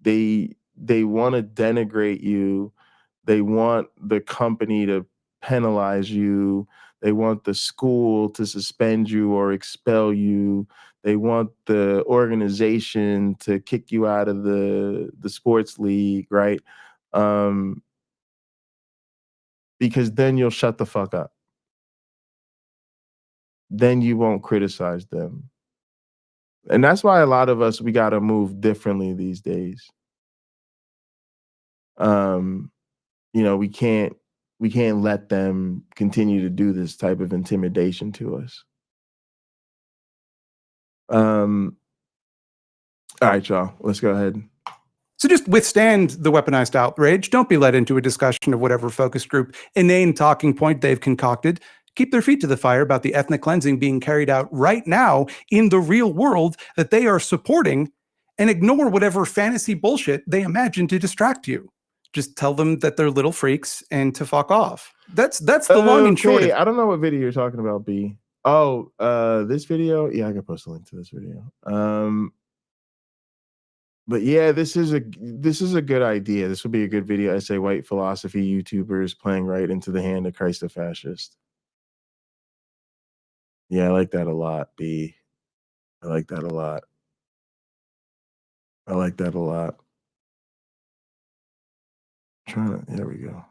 want to denigrate you. They want the company to penalize you. They want the school to suspend you or expel you. They want the organization to kick you out of the sports league, right? Because then you'll shut the fuck up. Then you won't criticize them. And that's why a lot of us, we got to move differently these days. We can't let them continue to do this type of intimidation to us. All right, y'all, let's go ahead. So just withstand the weaponized outrage. Don't be led into a discussion of whatever focus group inane talking point they've concocted. Keep their feet to the fire about the ethnic cleansing being carried out right now in the real world that they are supporting, and ignore whatever fantasy bullshit they imagine to distract you. Just tell them that they're little freaks and to fuck off. That's the long and short of it. I don't know what video you're talking about, B. Oh, this video? Yeah, I can post a link to this video. But yeah, this is a good idea. This would be a good video essay. White philosophy YouTubers playing right into the hand of Christ the fascist. Yeah, I like that a lot, B. I like that a lot. There we go.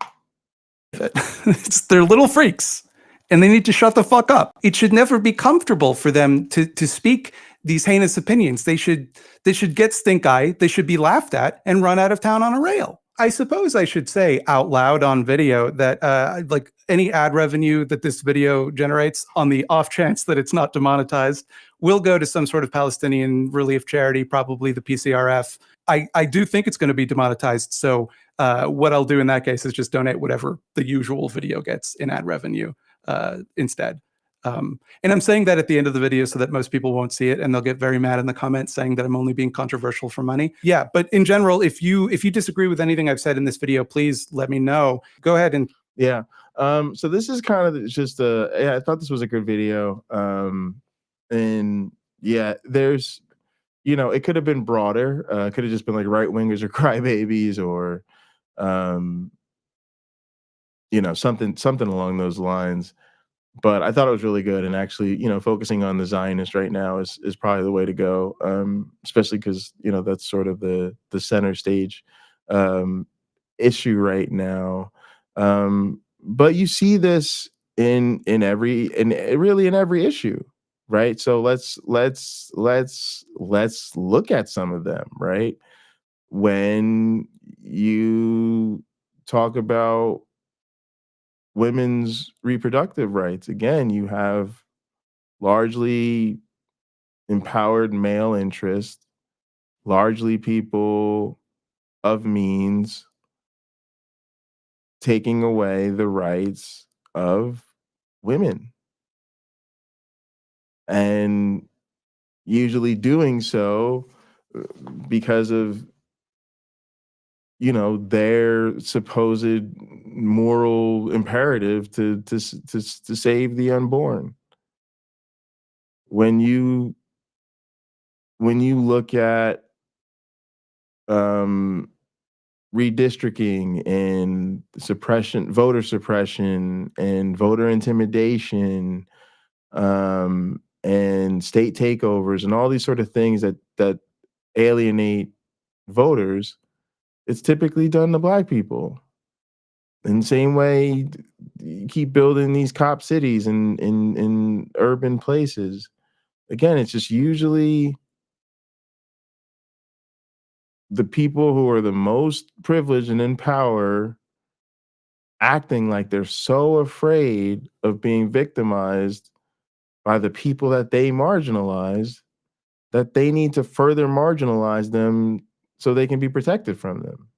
They're little freaks and they need to shut the fuck up. It should never be comfortable for them to speak these heinous opinions. They should get stink eye. They should be laughed at and run out of town on a rail. I suppose I should say out loud on video that like any ad revenue that this video generates, on the off chance that it's not demonetized, will go to some sort of Palestinian relief charity, probably the PCRF. I do think it's going to be demonetized. So what I'll do in that case is just donate whatever the usual video gets in ad revenue instead. And I'm saying that at the end of the video so that most people won't see it and they'll get very mad in the comments saying that I'm only being controversial for money. Yeah, but in general, if you disagree with anything I've said in this video, please let me know. Go ahead and yeah. So this is kind of just I thought this was a good video. And yeah, there's, it could have been broader. It could have just been like right wingers or crybabies or something along those lines. But I thought it was really good, and actually, focusing on the Zionists right now is probably the way to go, especially because that's sort of the center stage issue right now. But you see this in every issue, right? So let's look at some of them, right? When you talk about women's reproductive rights, again, you have largely empowered male interest, largely people of means taking away the rights of women. And usually doing so because of, you know, their supposed moral imperative to save the unborn. When you look at redistricting and suppression, voter suppression and voter intimidation, and state takeovers and all these sort of things that alienate voters, it's typically done to Black people. In the same way, you keep building these cop cities in urban places. Again, it's just usually the people who are the most privileged and in power acting like they're so afraid of being victimized by the people that they marginalized that they need to further marginalize them so they can be protected from them.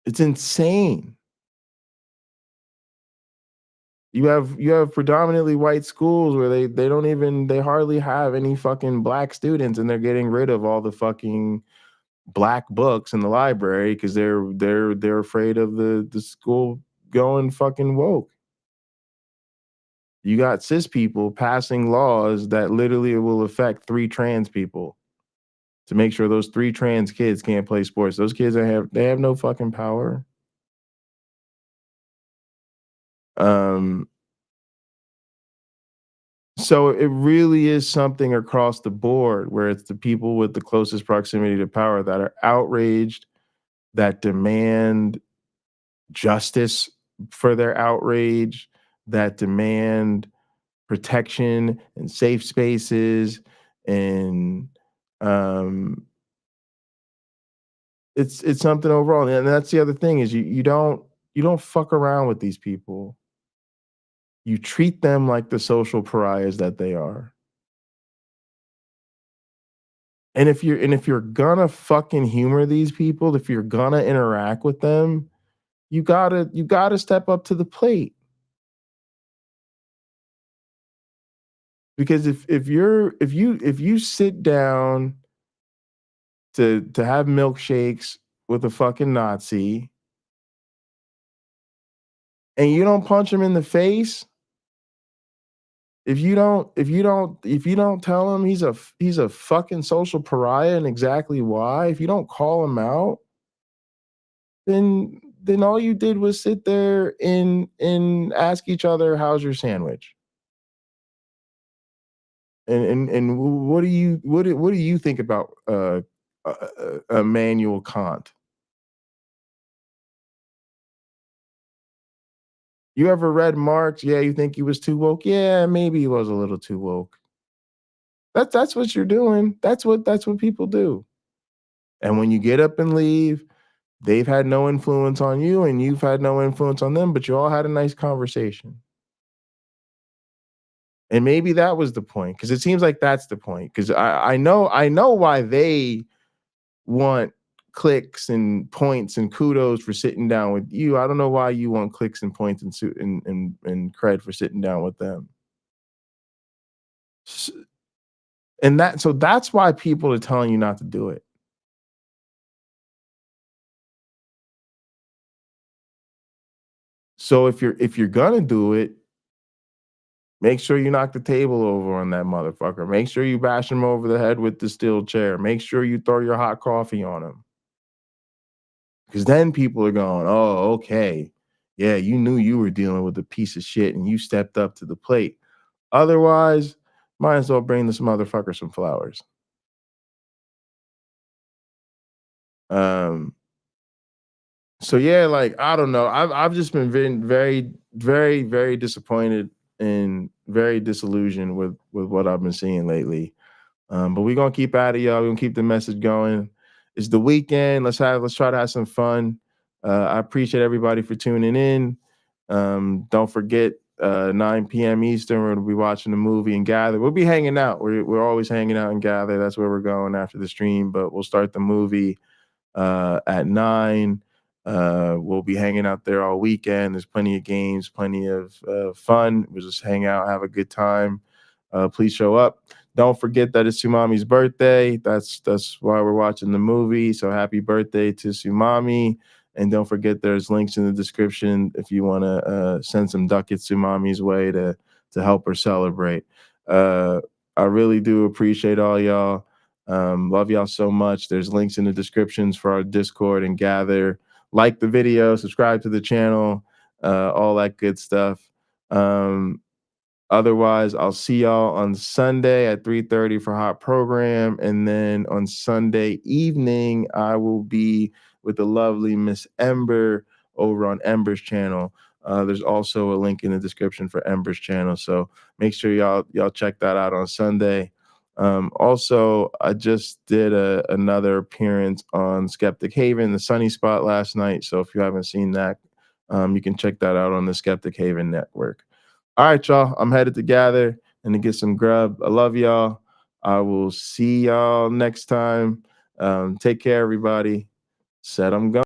It's insane. You have predominantly white schools where they hardly have any fucking Black students, and they're getting rid of all the fucking Black books in the library because they're afraid of the school going fucking woke. You got cis people passing laws that literally will affect 3 trans people to make sure those 3 trans kids can't play sports. Those kids they have no fucking power. So it really is something across the board where it's the people with the closest proximity to power that are outraged, that demand justice for their outrage, that demand protection and safe spaces, and it's something overall. And that's the other thing is you don't fuck around with these people. You treat them like the social pariahs that they are. And if you're gonna fucking humor these people, if you're gonna interact with them, you gotta step up to the plate. Because if you sit down to have milkshakes with a fucking Nazi and you don't punch him in the face, if you don't tell him he's a fucking social pariah and exactly why, if you don't call him out, then all you did was sit there and ask each other, how's your sandwich? And what do you think about Immanuel Kant? You ever read Marx? Yeah, you think he was too woke? Yeah, maybe he was a little too woke. That's what you're doing. That's what people do. And when you get up and leave, they've had no influence on you and you've had no influence on them, but you all had a nice conversation. And maybe that was the point, because it seems like that's the point. Because I know why they want clicks and points and kudos for sitting down with you. I don't know why you want clicks and points and cred for sitting down with them. And that's why people are telling you not to do it. So if you're gonna do it, make sure you knock the table over on that motherfucker. Make sure you bash him over the head with the steel chair. Make sure you throw your hot coffee on him. Because then people are going, oh, okay. Yeah, you knew you were dealing with a piece of shit and you stepped up to the plate. Otherwise, might as well bring this motherfucker some flowers. So yeah, like, I don't know. I've just been very, very, very disappointed and very disillusioned with what I've been seeing lately. But we're gonna keep at it, y'all. We're gonna keep the message going. It's the weekend. Let's try to have some fun. I appreciate everybody for tuning in. Don't forget 9 p.m. Eastern. We're gonna be watching the movie and Gather. We'll be hanging out. We're always hanging out and Gather. That's where we're going after the stream. But we'll start the movie at 9. We'll be hanging out there all weekend. There's plenty of games, plenty of fun. We'll just hang out, have a good time. Please show up. Don't forget that it's Tsumami's birthday. That's why we're watching the movie. So happy birthday to Tsumami. And don't forget there's links in the description if you want to send some ducats Tsumami's way to help her celebrate. I really do appreciate all y'all. Love y'all so much. There's links in the descriptions for our Discord and Gather. Like the video, subscribe to the channel, all that good stuff. Otherwise, I'll see y'all on Sunday at 3:30 for Hot Program. And then on Sunday evening, I will be with the lovely Miss Ember over on Ember's channel. There's also a link in the description for Ember's channel. So make sure y'all check that out on Sunday. Also, I just did another appearance on Skeptic Haven, the Sunny Spot last night. So if you haven't seen that, you can check that out on the Skeptic Haven network. All right, y'all. I'm headed to Gather and to get some grub. I love y'all. I will see y'all next time. Take care, everybody. Said I'm going.